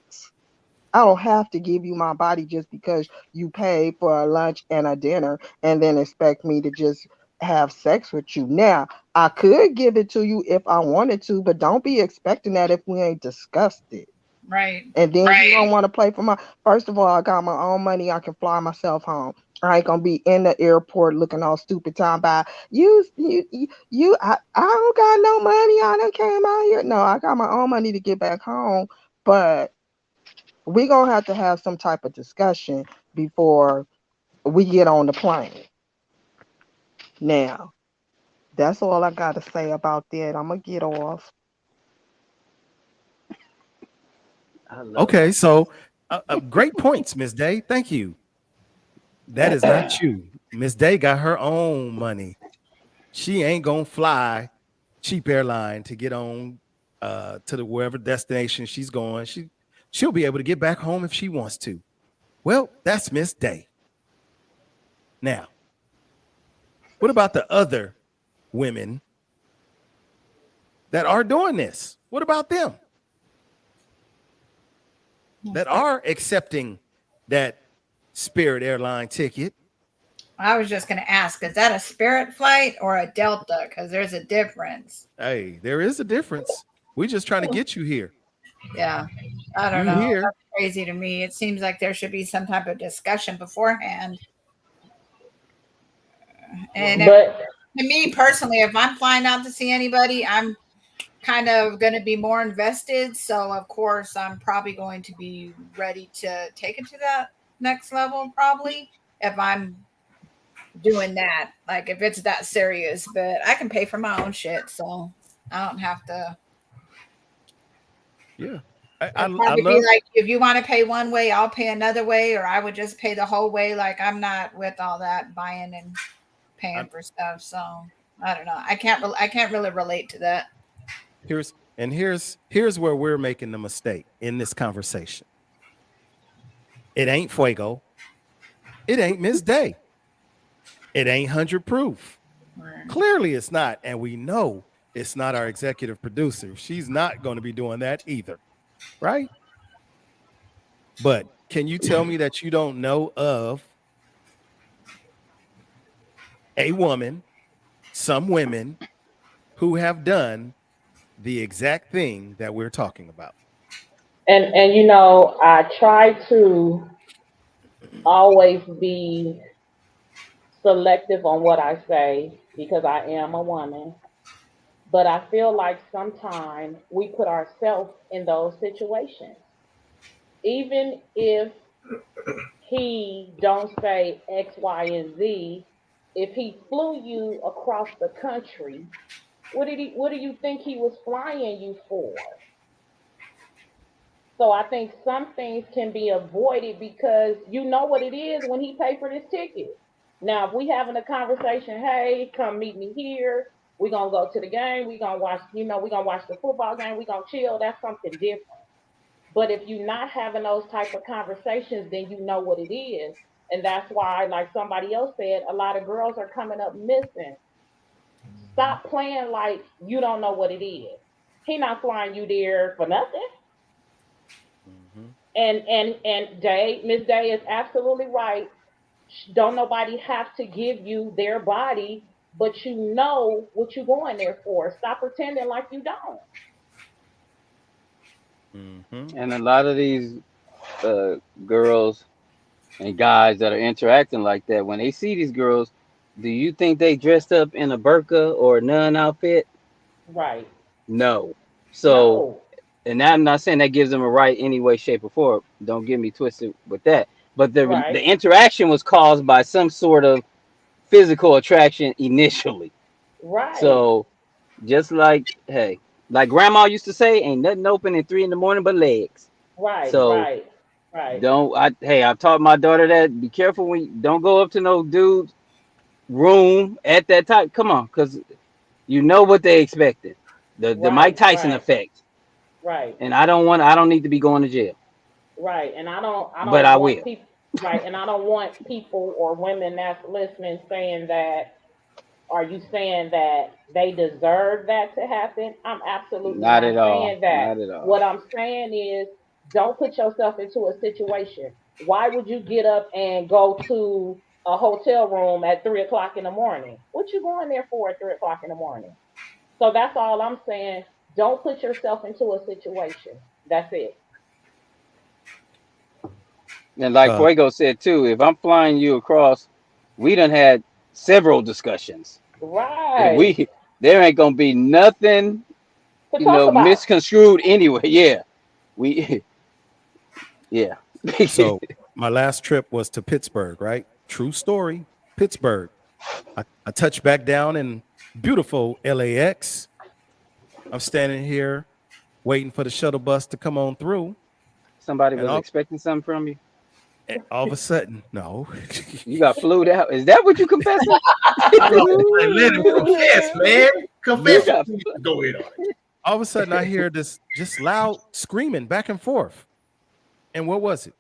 I don't have to give you my body just because you paid for a lunch and a dinner and then expect me to just have sex with you. Now, I could give it to you if I wanted to, but don't be expecting that if we ain't discussed it. Right. And then you don't want to play for my. First of all, I got my own money. I can fly myself home. I ain't gonna be in the airport looking all stupid time by you. I don't got no money. I done came out here. No, I got my own money to get back home. But we gonna have to have some type of discussion before we get on the plane. Now, that's all I got to say about that. I'm gonna get off. Okay, so great points, Miss Day. Thank you. That is not you. Miss Day got her own money. She ain't gonna fly cheap airline to get on to the wherever destination she's going. She'll be able to get back home if she wants to. Well, that's Miss Day. Now, what about the other women that are doing this? What about them? That are accepting that Spirit airline ticket. I was just going to ask, is that a Spirit flight or a Delta? Because there's a difference. Hey, there is a difference. We're just trying to get you here. Yeah. I don't You know. here. That's crazy to me. It seems like there should be some type of discussion beforehand. And But to me personally, if I'm flying out to see anybody, I'm kind of going to be more invested. So, of course, I'm probably going to be ready to take it to that next level, probably, if I'm doing that. Like, if it's that serious. But I can pay for my own shit, so I don't have to. Yeah. It'd I probably love be like, if you want to pay one way, I'll pay another way, or I would just pay the whole way. Like, I'm not with all that buying and paying for stuff. So I don't know. I can't really relate to that. here's where we're making the mistake in this conversation. It ain't Fuego. It ain't Miss Day. It ain't 100 Proof. Clearly it's not. And we know it's not our executive producer. She's not going to be doing that either. Right? But can you tell me that you don't know of a woman, some women who have done the exact thing that we're talking about? and I try to always be selective on what I say because I am a woman. But I feel like sometimes we put ourselves in those situations. Even if he don't say X, Y, and Z, if he flew you across the country, what do you think he was flying you for? So I think some things can be avoided because you know what it is when he paid for this ticket. Now, if we having a conversation, hey, come meet me here. We're gonna go to the game. We're gonna watch, we're gonna watch the football game. We're gonna chill. That's something different. But if you're not having those type of conversations, then you know what it is. And that's why, like somebody else said, a lot of girls are coming up missing. Stop playing like you don't know what it is. He not flying you there for nothing. Mm-hmm. And Miss Day is absolutely right. Don't nobody have to give you their body, but you know what you're going there for. Stop pretending like you don't. Mm-hmm. And a lot of these uh, girls and guys that are interacting like that, when they see these girls, do you think they dressed up in a burqa or a nun outfit? Right. No. So, No. and I'm not saying that gives them a right any way, shape, or form. Don't get me twisted with that. But the Right. interaction was caused by some sort of physical attraction initially. Right. So, just like, hey, like grandma used to say, ain't nothing open at 3 in the morning but legs. Right. So Right. Right. I've taught my daughter that be careful when you don't go up to no dude's room at that time. Come on, because you know what they expected. The Mike Right. Tyson Right. effect. Right. And I don't need to be going to jail. Right. And I But don't I want will. people right, and I don't want people or women that's listening saying that, are you saying that they deserve that to happen? I'm absolutely Not not at all. saying that. Not at all. What I'm saying is don't put yourself into a situation. Why would you get up and go to a hotel room at 3 o'clock in the morning? What you going there for at 3 o'clock in the morning? So that's all I'm saying. Don't put yourself into a situation. That's it. And like Uh, Fuego said too, if I'm flying you across, we done had several discussions. And Right. we there ain't gonna be nothing, To talk about. misconstrued anyway. Yeah. We yeah. so my last trip was to Pittsburgh, right? True story. Pittsburgh. I touched back down in beautiful LAX. I'm standing here waiting for the shuttle bus to come on through. Somebody And was expecting something from you. all of a sudden, no. You got flued out. Is that what you confessing? Hold on, man. Let him confess, man. You Confess No. your got sins. Go ahead on it. All of a sudden, I hear this just loud screaming back and forth. And what was it?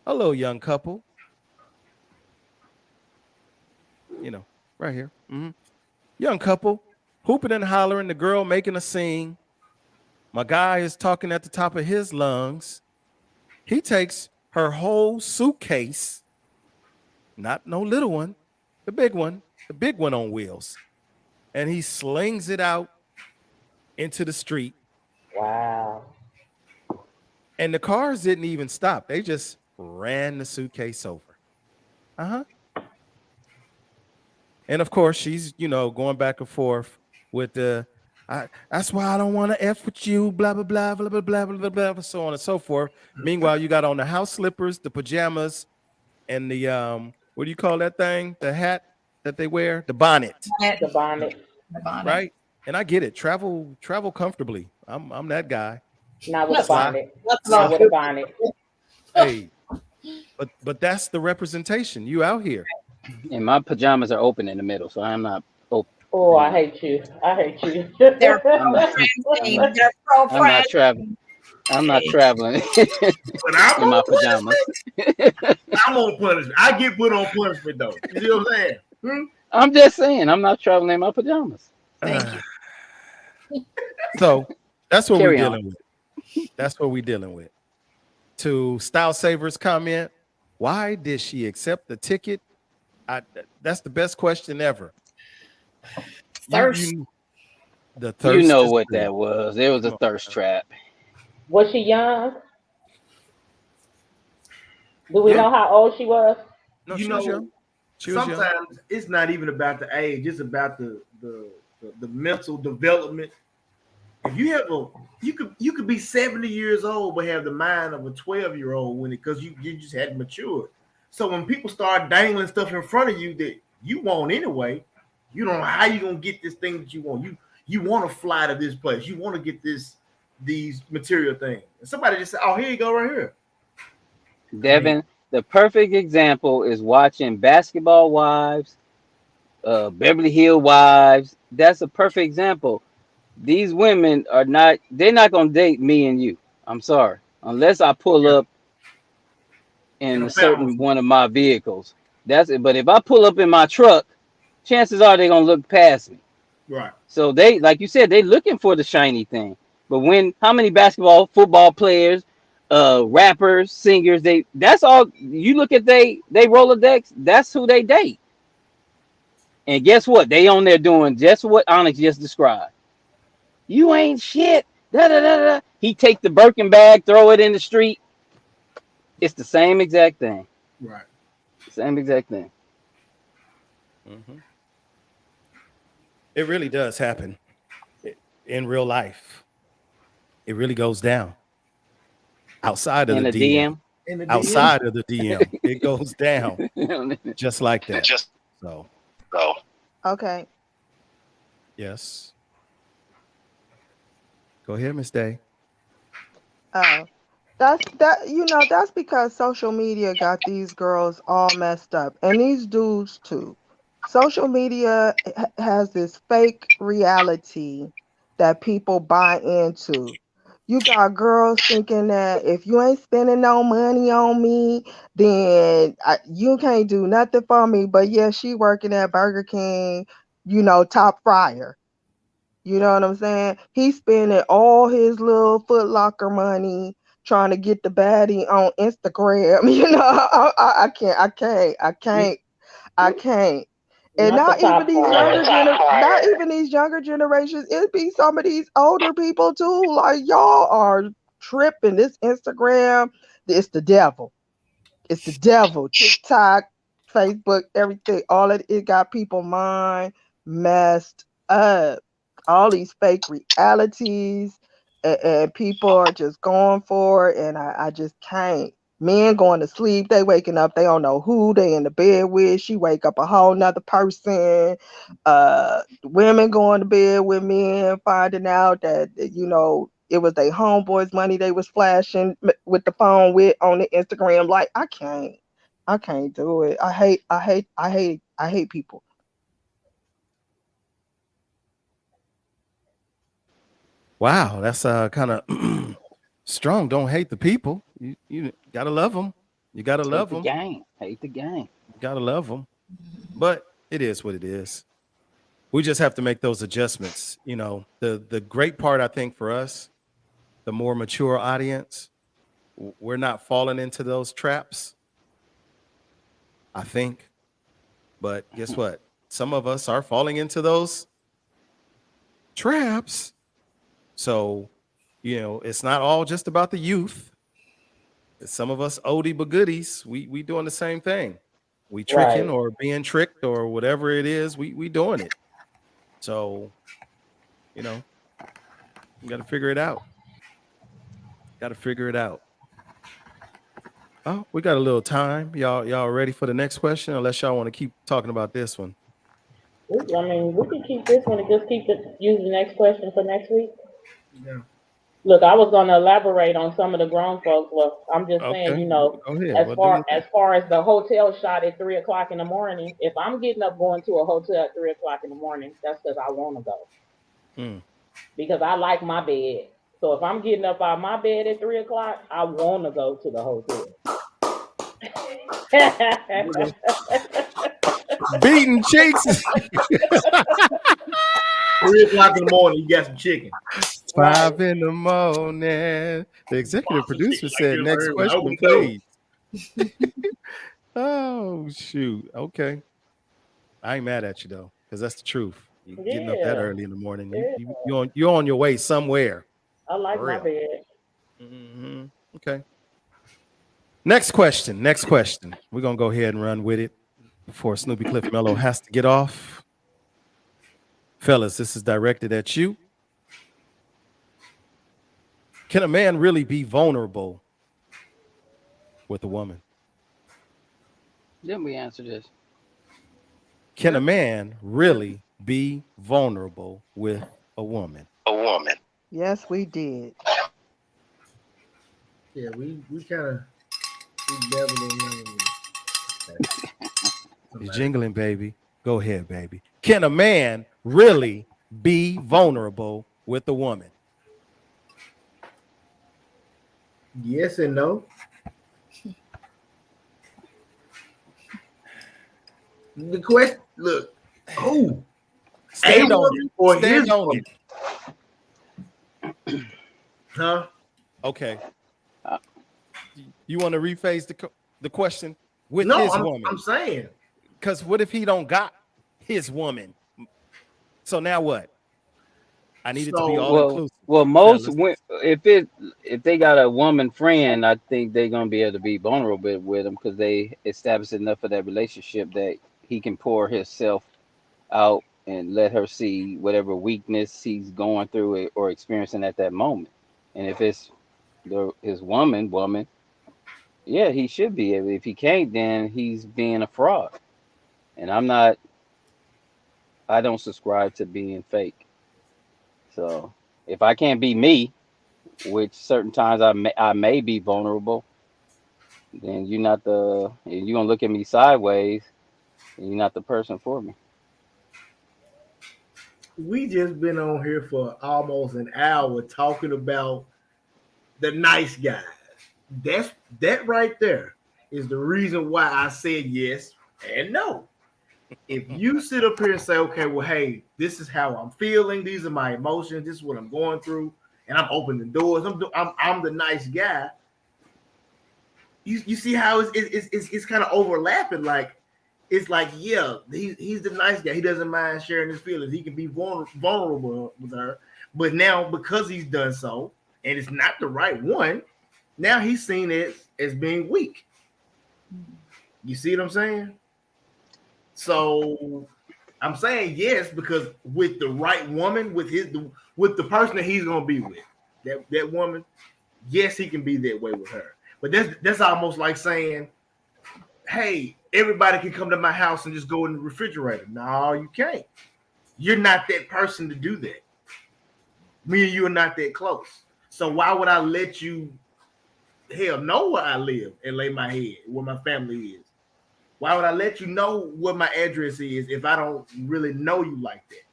Hello, young couple. You know, right here. Young couple, hooping and hollering, the girl making a scene. My guy is talking at the top of his lungs. He takes her whole suitcase, not no little one, the big one on wheels, and he slings it out into the street. Wow. And the cars didn't even stop. They just ran the suitcase over. Uh-huh. And of course, she's, going back and forth with that's why I don't want to F with you, blah, blah, blah, blah, blah, blah, blah, blah, blah, so on and so forth. Meanwhile, you got on the house slippers, the pajamas, and the what do you call that thing? The hat that they wear, the bonnet, The bonnet. The bonnet. right? And I get it. Travel comfortably. I'm that guy. Not with a Slide, bonnet. What's Not slide. with a bonnet. Hey, but that's the representation. You out here. and my pajamas are open in the middle, so I'm not open. Oh, You I know, hate you. I hate you. They're I'm not. I'm not. They're pro I'm not traveling. I'm not traveling But I'm in my on pajamas. punishment. I'm on punishment. I get put on punishment though. You see what I'm saying? I'm just saying, I'm not traveling in my pajamas. Thank you. So that's what we're Carry on. dealing with. That's what we're dealing with. To Style Saver's comment, why did she accept the ticket? That's the best question ever. Thirst. The You thirst know is what real. that was. It was a Come on. thirst trap. Was she young? Do we Yeah, know how old she was? no, You she was know, young. She was young. sometimes it's not even about the age; it's about the mental development. If you have you could be 70 years old but have the mind of a 12-year-old when it because you just hadn't matured. So when people start dangling stuff in front of you that you want anyway, you don't know how you gonna get this thing that you want. You want to fly to this place. You want to get these material things. And somebody just said, "Oh, here you go, right here." I mean, Devin, the perfect example is watching Basketball Wives, Beverly Hill Wives. That's a perfect example. These women are not. They're not gonna date me and you. I'm sorry, unless I pull yeah, up in in a a family. certain one of my vehicles. That's it. But if I pull up in my truck, chances are they're gonna look past me. Right. So they, like you said, they looking for the shiny thing. But when how many basketball, football players, rappers, singers, that's all you look at they Rolodex, that's who they date. And guess what? They on there doing just what Onyx just described. You ain't shit. Da da da da. He take the Birkin bag, throw it in the street. It's the same exact thing. Right. Same exact thing. Mhm. It really does happen in real life. It really goes down outside of In the the DM. DM. In the DM. Outside of the DM, it goes down just like It that. just So, go. Okay. yes. Go ahead, Miss Day. Oh, that's because social media got these girls all messed up, and these dudes too. Social media has this fake reality that people buy into. You got girls thinking that if you ain't spending no money on me, then you can't do nothing for me. But yeah, she working at Burger King, top fryer. You know what I'm saying? He's spending all his little Foot Locker money trying to get the baddie on Instagram. I can't. And Not the top part. not even these younger generations. It be some of these older people too. Like y'all are tripping. This Instagram, it's the devil. It's the devil. TikTok, Facebook, everything. All it got people mind messed up. All these fake realities, and people are just going for it, and I just can't. Men going to sleep, they waking up, they don't know who they in the bed with. She wake up a whole nother person. Women going to bed with men, finding out that it was their homeboys' money they was flashing with the phone with on the Instagram. Like I can't do it. I hate people. Wow, that's kind of strong. Don't hate the people. You gotta love them. You gotta Hate love the them. game. Hate the game. You gotta love them. But it is what it is. We just have to make those adjustments. The great part I think for us, the more mature audience, we're not falling into those traps. I think. But guess what? Some of us are falling into those traps. So, it's not all just about the youth. Some of us oldie but goodies, we doing the same thing. We tricking Right. or being tricked or whatever it is, we doing it. So, you know, you got to figure it out. Got to figure it out. Oh, we got a little time. Y'all ready for the next question? Unless y'all want to keep talking about this one. I mean, we can keep this one and just use the next question for next week. Yeah. Look, I was going to elaborate on some of the grown folks. Well, I'm just saying, Okay, go ahead. as What do far you as think? far as the hotel shot at 3 o'clock in the morning, if I'm getting up going to a hotel at 3 o'clock in the morning, that's because I want to go Mm. because I like my bed. So if I'm getting up out of my bed at 3 o'clock, I want to go to the hotel. Beating cheeks. 3 o'clock in the morning, you got some chicken. 5 Right. in the morning. The executive Box of chicken, producer like said, you "Next heard when I open question, the door. please." Oh shoot. Okay. I ain't mad at you though, because that's the truth. You getting up that Yeah. early in the morning. You Yeah. you you're on your way somewhere. I like For my real. bed. Okay. Next question. Next question. We're gonna go ahead and run with it before Snoopy Cliff Mello has to get off. Fellas, this is directed at you. Can a man really be vulnerable with a woman? Didn't we answer this? Can a Yeah. man really be vulnerable with a woman? A woman. Yes, we did. Yeah, we kind of we dabbled in He's somebody. jingling, baby. Go ahead, baby. Can a man really be vulnerable with a woman? Yes and no. The question, look, who? A Stand on it. woman or his Stand on it. woman? Huh? Okay. Uh, You want to rephrase the question with No, his I'm woman? saying. Because what if he don't got his woman? So now what? I need it to be So all Well, inclusive, well, most fellas. if they got a woman friend, I think they're gonna be able to be vulnerable with him because they established enough of that relationship that he can pour himself out and let her see whatever weakness he's going through or experiencing at that moment. And if it's his woman, yeah, he should be able. If he can't, then he's being a fraud. And I don't subscribe to being fake. So if I can't be me, which certain times I may be vulnerable, then you're gonna look at me sideways, and you're not the person for me. we just been on here for almost an hour talking about the nice guys. That right there is the reason why I said yes and no. If you sit up here and say, okay, well, hey, this is how I'm feeling, these are my emotions, this is what I'm going through, and I'm opening doors, I'm the nice guy. You see how it's kind of overlapping. Like it's like, yeah, he's the nice guy. He doesn't mind sharing his feelings. He can be vulnerable with her. But now because he's done so, and it's not the right one, now he's seen it as being weak. You see what I'm saying? So I'm saying yes because with the right woman, with the person that he's gonna be with, that woman, yes, he can be that way with her. But that's almost like saying, hey, everybody can come to my house and just go in the refrigerator. No, you can't. You're not that person to do that. Me and you are not that close. So why would I let you know where I live and lay my head, where my family is? Why would I let you know what my address is if I don't really know you like that?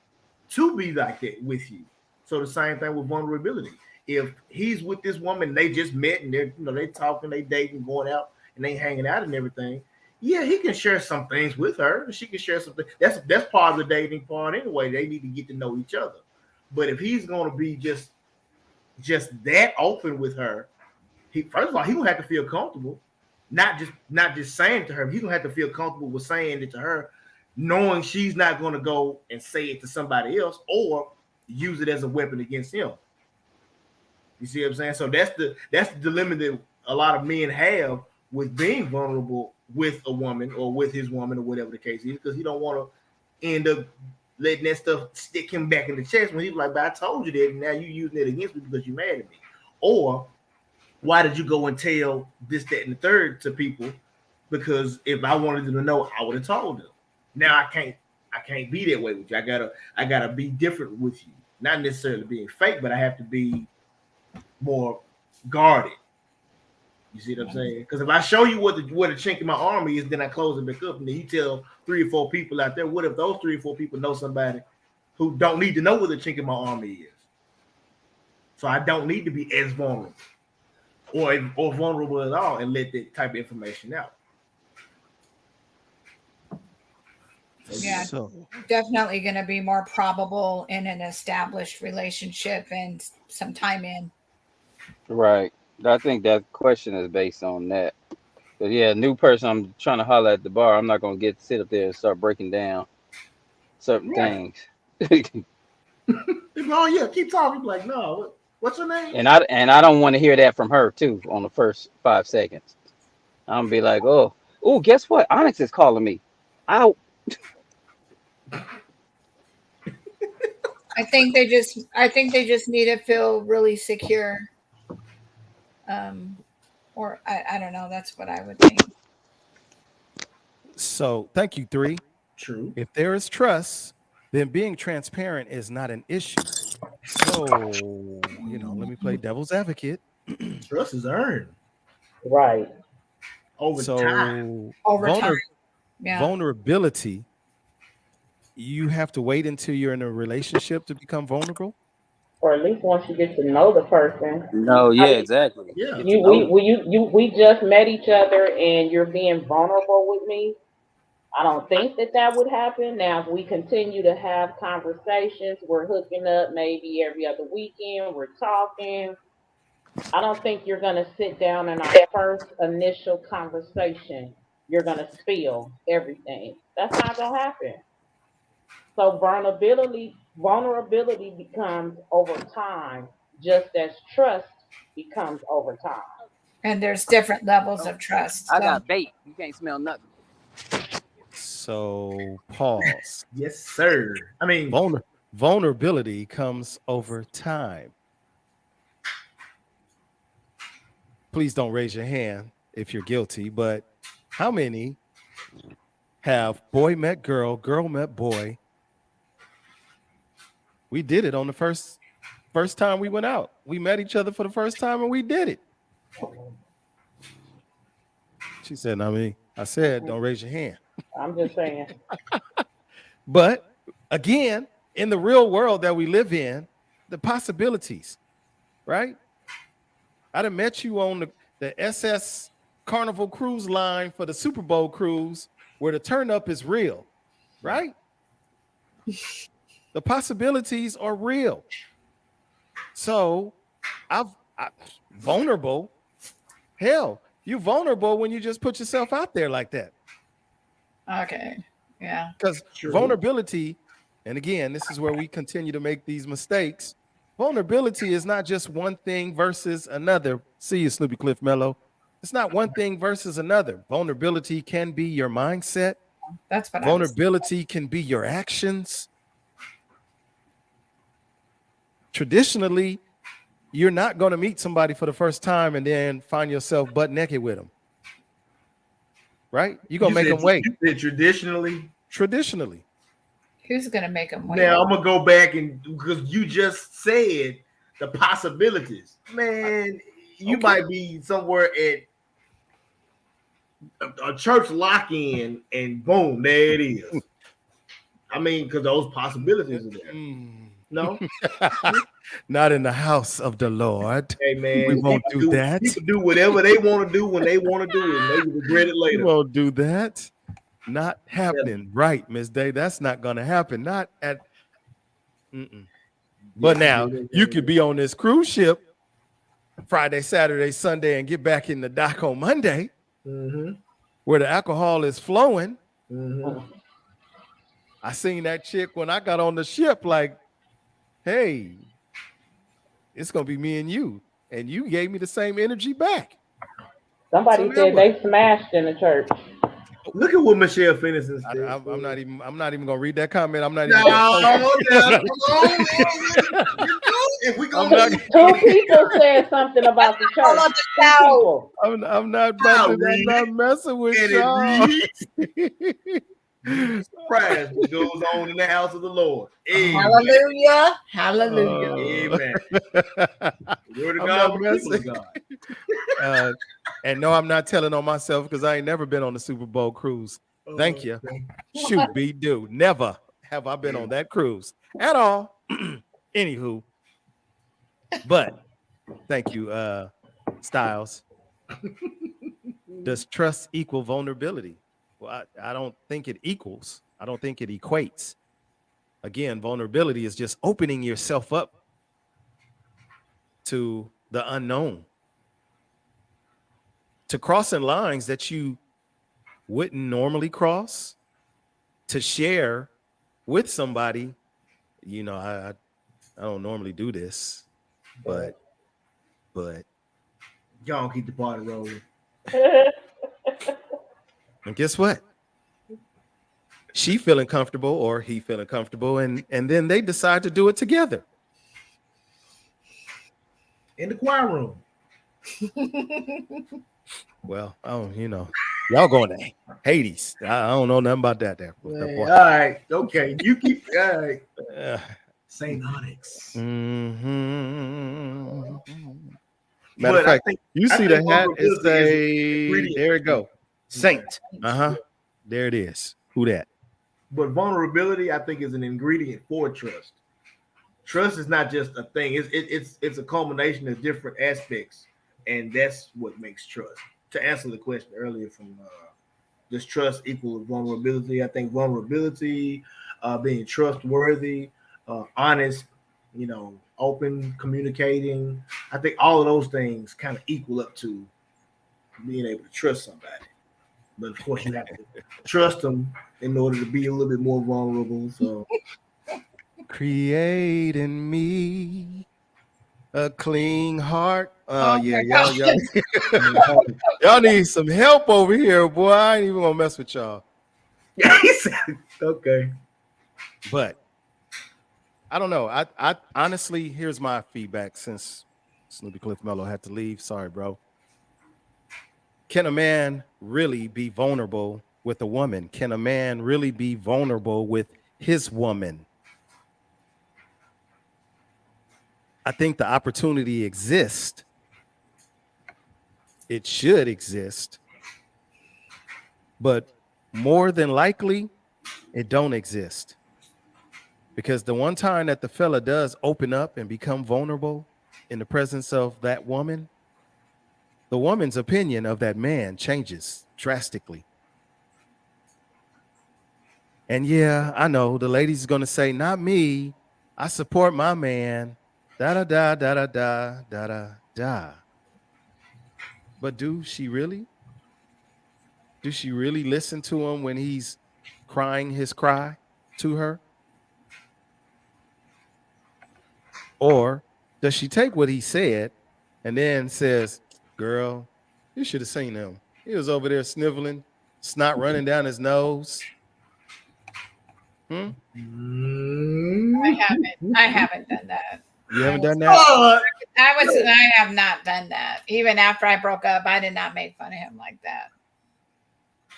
To be like that with you. So the same thing with vulnerability. If he's with this woman, they just met and they're they talking, they dating, going out, and they hanging out and everything. Yeah, he can share some things with her. She can share something. That's part of the dating part anyway. They need to get to know each other. But if he's going to be just that open with her, he first of all he gonna have to feel comfortable, not just saying to her. He's gonna have to feel comfortable with saying it to her, knowing she's not going to go and say it to somebody else or use it as a weapon against him. You see what I'm saying? So that's the dilemma that a lot of men have with being vulnerable with a woman or with his woman or whatever the case is, because he don't want to end up letting that stuff stick him back in the chest when he's like, "But I told you that, and now you using it against me because you're mad at me." Or why did you go and tell this, that, and the third to people? Because if I wanted them to know, I would have told them. Now I can't be that way with you. I gotta be different with you. Not necessarily being fake, but I have to be more guarded. You see what I'm saying? Because if I show you what the chink in my armor is, then I close it back up, and then you tell 3 or 4 people out there. What if those 3 or 4 people know somebody who don't need to know what the chink in my armor is? So I don't need to be as vulnerable or vulnerable at all and let that type of information out. Yeah, So definitely going to be more probable in an established relationship and some time in. Right. I think that question is based on that. But yeah, new person, I'm trying to holler at the bar. I'm not gonna sit up there and start breaking down certain Right. things. Oh yeah, keep talking. Like, no, what's your name? and I don't want to hear that from her too on the first 5 seconds. I'm gonna be like, oh, guess what? Onyx is calling me. I I think they just need to feel really secure. Or I don't know. That's what I would think. so thank you, 3. True. If there is trust, then being transparent is not an issue. So, let me play devil's advocate. Trust is earned Right. over time. So Over time. Yeah. vulnerability, you have to wait until you're in a relationship to become vulnerable. Or at least once you get to know the person. no, I yeah, mean, exactly. Yeah. Get to know them. we just met each other and you're being vulnerable with me. I don't think that would happen. Now, if we continue to have conversations, we're hooking up maybe every other weekend, we're talking. I don't think you're going to sit down in our first initial conversation. You're going to spill everything. That's not going to happen. So vulnerability becomes over time, just as trust becomes over time. And there's different levels of trust. I So got bait. You can't smell nothing. So pause. Yes, sir. I mean, Vulnerability comes over time. Please don't raise your hand if you're guilty, but how many have boy met girl, girl met boy? We did it on the first time we went out. We met each other for the first time and we did it. She said, I said, don't raise your hand. I'm just saying. But again, in the real world that we live in, the possibilities, right? I'd have met you on the SS Carnival cruise line for the Super Bowl cruise where the turn up is real, right? The possibilities are real. So I'm vulnerable. Hell, you vulnerable when you just put yourself out there like that. okay. Yeah. Because vulnerability, and again, this is where we continue to make these mistakes. Vulnerability is not just one thing versus another. See you, Snoopy Cliff Mellow. It's not one thing versus another. Vulnerability can be your mindset. That's what vulnerability can be your actions. Traditionally, you're not going to meet somebody for the first time and then find yourself butt naked with them. Right? You're going to make them wait. Traditionally. Who's going to make them wait? Now, I'm going to go back and because you just said the possibilities. Man, you might be somewhere at a church lock-in and boom, there it is. I mean, because those possibilities are there. No? Not in the house of the Lord. Hey man, We won't do that. People do whatever they want to do when they want to do it, and they regret it We later. won't do that. Not happening. Right, Miss Day. That's not going to happen. Not at. Mm-mm. But now you could be on this cruise ship Friday, Saturday, Sunday, and get back in the dock on Monday, where the alcohol is flowing. I seen that chick when I got on the ship, like, hey, it's gonna be me and you gave me the same energy back. Somebody said they smashed in the church. Look at what Michelle Finnison said. I'm not even gonna read that comment. I'm not No, even gonna if we I'm gonna not, Two people said something about the church. Two people. I'm not about to, I'm not messing with y'all. Surprise what goes on in the house of the Lord. Amen. Hallelujah. Hallelujah. Amen. Word of I'm God not for the people of messing. God. And no, I'm not telling on myself because I ain't never been on the Super Bowl cruise. Thank you. Shoot, be do. Never have I been on that cruise at all. Anywho, but thank you, Styles. Does trust equal vulnerability? Well, I don't think it equals. I don't think it equates. Again, vulnerability is just opening yourself up to the unknown, to crossing lines that you wouldn't normally cross, to share with somebody. You know, I don't normally do this, but y'all keep the party rolling. And guess what? She feeling comfortable or he feeling comfortable, and then they decide to do it together in the choir room. Well, oh, you know, y'all going to Hades. I don't know nothing about that there. All right, okay, you keep all right. Saint Onyx. Matter of fact, you see the hat, it's a there it go. Saint. There it is. Who that? But vulnerability, I think, is an ingredient for trust. Trust is not just a thing. It's a culmination of different aspects, and that's what makes trust. To answer the question earlier from does trust equal vulnerability? I think vulnerability, being trustworthy, honest, you know, open, communicating. I think all of those things kind of equal up to being able to trust somebody. But of course, you have to trust them in order to be a little bit more vulnerable. So, create in me a clean heart. Oh Yeah, my y'all need some help over here, boy. I ain't even gonna mess with y'all. Okay, but I don't know. I honestly, here's my feedback since Snoopy Cliff Mello had to leave. Sorry, bro. Can a man really be vulnerable with a woman? Can a man really be vulnerable with his woman? I think the opportunity exists. It should exist. But more than likely, it don't exist. Because the one time that the fella does open up and become vulnerable in the presence of that woman, the woman's opinion of that man changes drastically. And yeah, I know the lady's going to say, not me. I support my man. Da da da da da da da da da. But do she really? Do she really listen to him when he's crying his cry to her? Or does she take what he said and then says, girl, you should have seen him. He was over there sniveling, snot running down his nose. I haven't done that. You haven't done that? I have not done that. Even after I broke up, I did not make fun of him like that.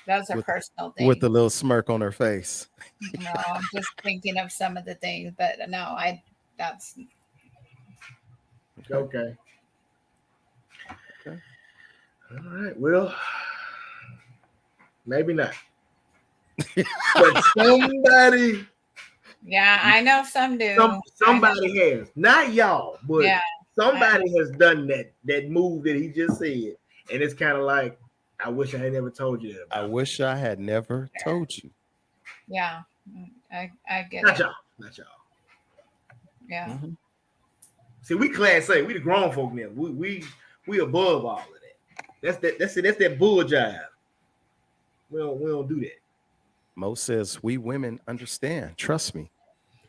That's a personal thing. With a little smirk on her face. No, I'm just thinking of some of the things, but no, that's okay. All right. Well, maybe not. But somebody Yeah, I know some do. I know. Somebody has, not y'all, but Yeah, somebody has done that move that he just said, and it's kind of like, I wish I had never told you that I about. wish I had never told you. yeah. I get Not it. y'all, not y'all. Yeah, Mhm. See, we class A, we the grown folk now. We above all of that. That's that bull jive. We don't do that. Mo says we women understand. Trust me,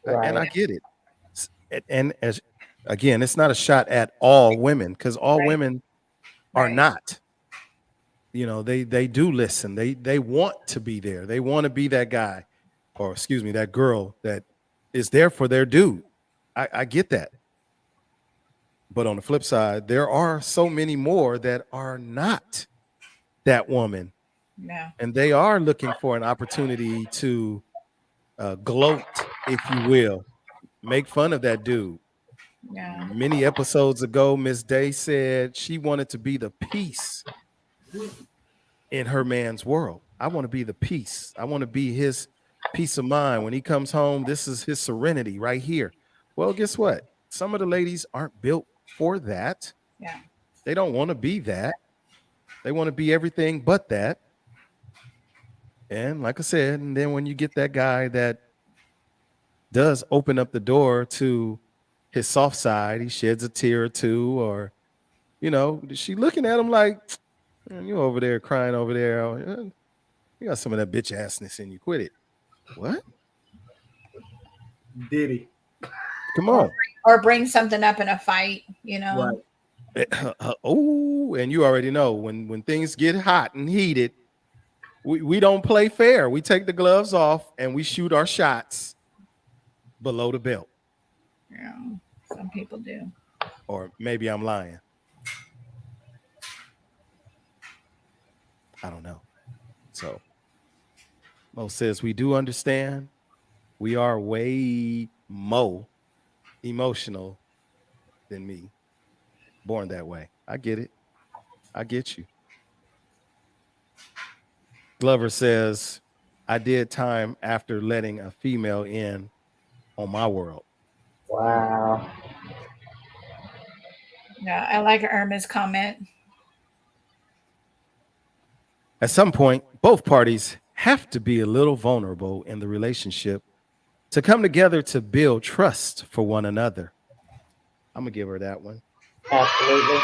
and Right. I get it. And as again, it's not a shot at all women because all right, women are right. not. You know, they do listen. They want to be there. They want to be that guy, or excuse me, that girl that is there for their dude. I get that. But on the flip side, there are so many more that are not that woman, Yeah, and they are looking for an opportunity to gloat, if you will, make fun of that dude. yeah, Many episodes ago, Miss Day said she wanted to be the peace in her man's world. I want to be the peace. I want to be his peace of mind. When he comes home, this is his serenity right here. Well, guess what? Some of the ladies aren't built for that. yeah, They don't want to be that. They want to be everything but that. And like I said, and then when you get that guy that does open up the door to his soft side, he sheds a tear or two, or she looking at him like, "Man, you over there crying over there. You got some of that bitch assness in you. Quit it." What? Diddy, Come or on. or bring something up in a fight. You know. right? Oh, and you already know when things get hot and heated, we don't play fair. We take the gloves off and we shoot our shots below the belt. Yeah, some people do. Or maybe I'm lying. I don't know. So Mo says we do understand. We are way more emotional than me. Born that way. I get it. I get you. Glover says, I did time after letting a female in on my world. Wow. Yeah, I like Irma's comment. At some point, both parties have to be a little vulnerable in the relationship to come together to build trust for one another. I'm going to give her that one. Absolutely.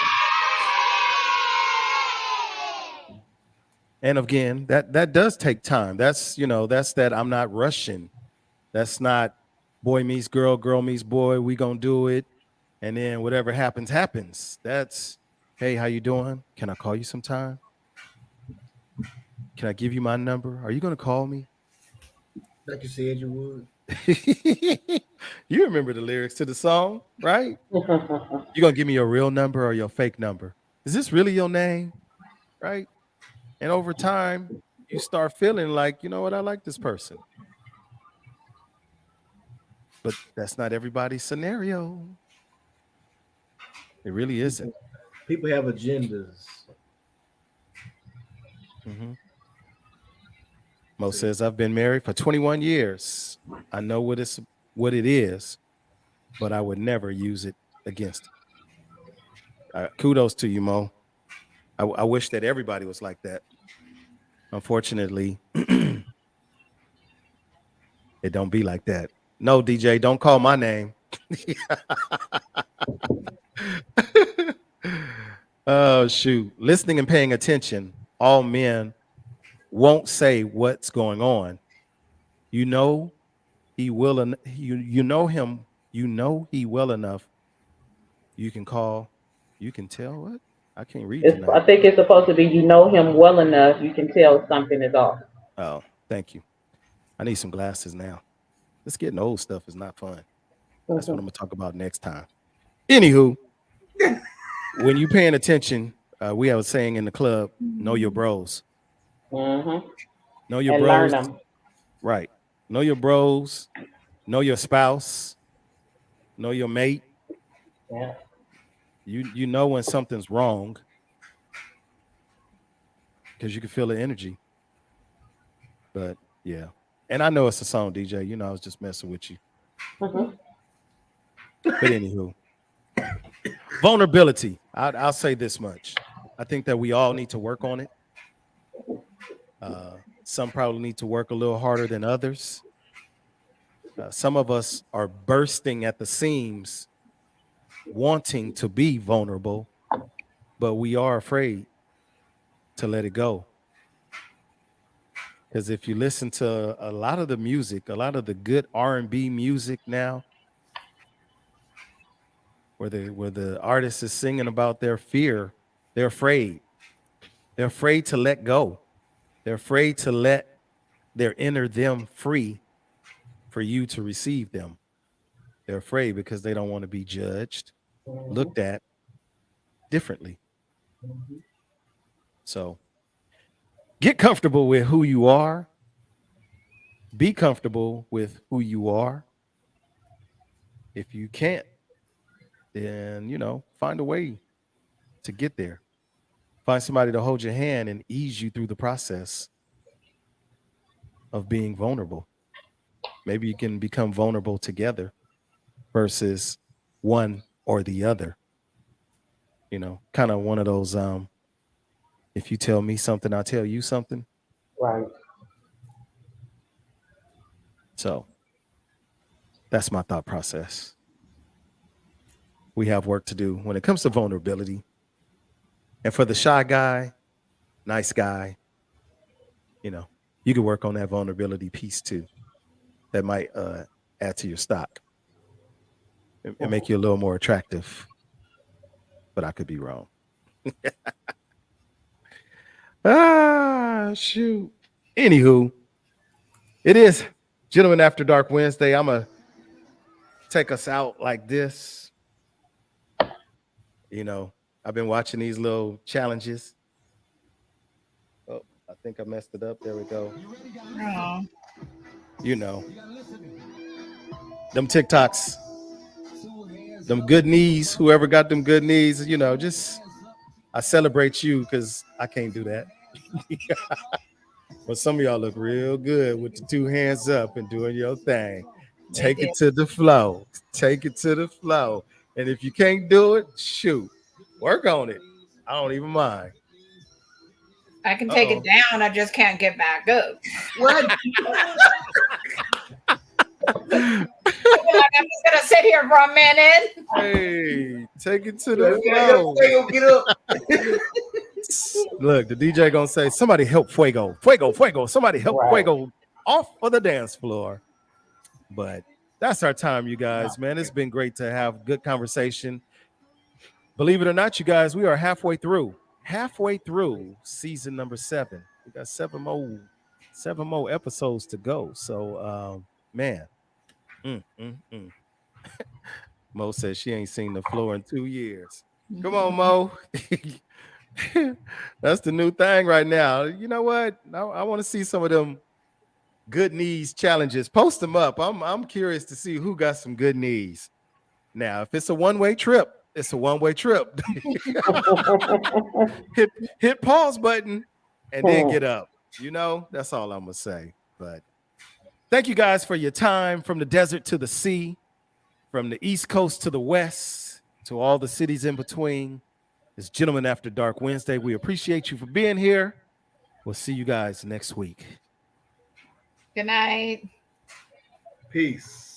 And again, that does take time. That's that I'm not rushing. That's not boy meets girl, girl meets boy, we going to do it. And then whatever happens, happens. That's, hey, how you doing? Can I call you sometime? Can I give you my number? Are you going to call me? Like you said you would. You remember the lyrics to the song, right? You going to give me your real number or your fake number? Is this really your name? Right? And over time, you start feeling like, you know what, I like this person. But that's not everybody's scenario. It really isn't. People have agendas. Mm-hmm. Mo See, says, I've been married for 21 years. I know what it is, but I would never use it against him. Kudos to you, Mo. I wish that everybody was like that. Unfortunately, it don't be like that. No, DJ, don't call my name. Oh, shoot. Listening and paying attention. All men won't say what's going on. You know he will, you know him, you know he well enough. You can call, you can tell what? I can't read I tonight. think it's supposed to be you know him well enough, you can tell something is off. Oh, thank you. I need some glasses now. This getting old stuff is not fun. That's what I'm gonna talk about next time. Anywho, when you paying attention, we have a saying in the club: know your bros. Mm-hmm. Know your And learn bros. them. Right. Know your bros. Know your spouse. Know your mate. Yeah. You know when something's wrong because you can feel the energy. But yeah. And I know it's a song, DJ. You know, I was just messing with you. Mhm. But anywho, vulnerability. I'll say this much. I think that we all need to work on it. Some probably need to work a little harder than others. Some of us are bursting at the seams, wanting to be vulnerable, but we are afraid to let it go. Because if you listen to a lot of the music, a lot of the good R&B music now, where the artist is singing about their fear, they're afraid. They're afraid to let go. They're afraid to let their inner them free for you to receive them. They're afraid because they don't want to be judged, looked at differently. So get comfortable with who you are. Be comfortable with who you are. If you can't, then, find a way to get there. Find somebody to hold your hand and ease you through the process of being vulnerable. Maybe you can become vulnerable together versus one or the other. Kind of one of those if you tell me something, I'll tell you something. Right. So that's my thought process. We have work to do when it comes to vulnerability. And for the shy guy, nice guy, you know, you can work on that vulnerability piece too. That might add to your stock and make you a little more attractive. But I could be wrong. Shoot. Anywho, it is Gentlemen After Dark Wednesday. I'm going to take us out like this. I've been watching these little challenges. Oh, I think I messed it up. There we go. Oh. You know, them TikToks, them good knees, whoever got them good knees, just I celebrate you because I can't do that. But some of y'all look real good with the two hands up and doing your thing. They Take did. it to the flow. Take it to the flow. And if you can't do it, shoot, work on it. I don't even mind. I can take it Uh-oh. down. I just can't get back up. What? Like, I'm just gonna sit here for a minute. Hey, take it to the Like, flow. Get up. Look, the DJ gonna say, somebody help Fuego. Fuego, Fuego. Somebody help Right. Fuego off of the dance floor. But that's our time, you guys, man. It's been great to have good conversation. Believe it or not, you guys, we are halfway through season number 7. We got seven more episodes to go. So, man, Mo says she ain't seen the floor in 2 years. Come on, Mo. That's the new thing right now. You know what? I want to see some of them good knees challenges. Post them up. I'm curious to see who got some good knees. Now, if it's a one-way trip, it's a one-way trip. hit pause button and then get up. That's all I'm gonna say. But thank you guys for your time from the desert to the sea, from the East Coast to the West, to all the cities in between. It's Gentlemen After Dark Wednesday. We appreciate you for being here. We'll see you guys next week. Good night. Peace.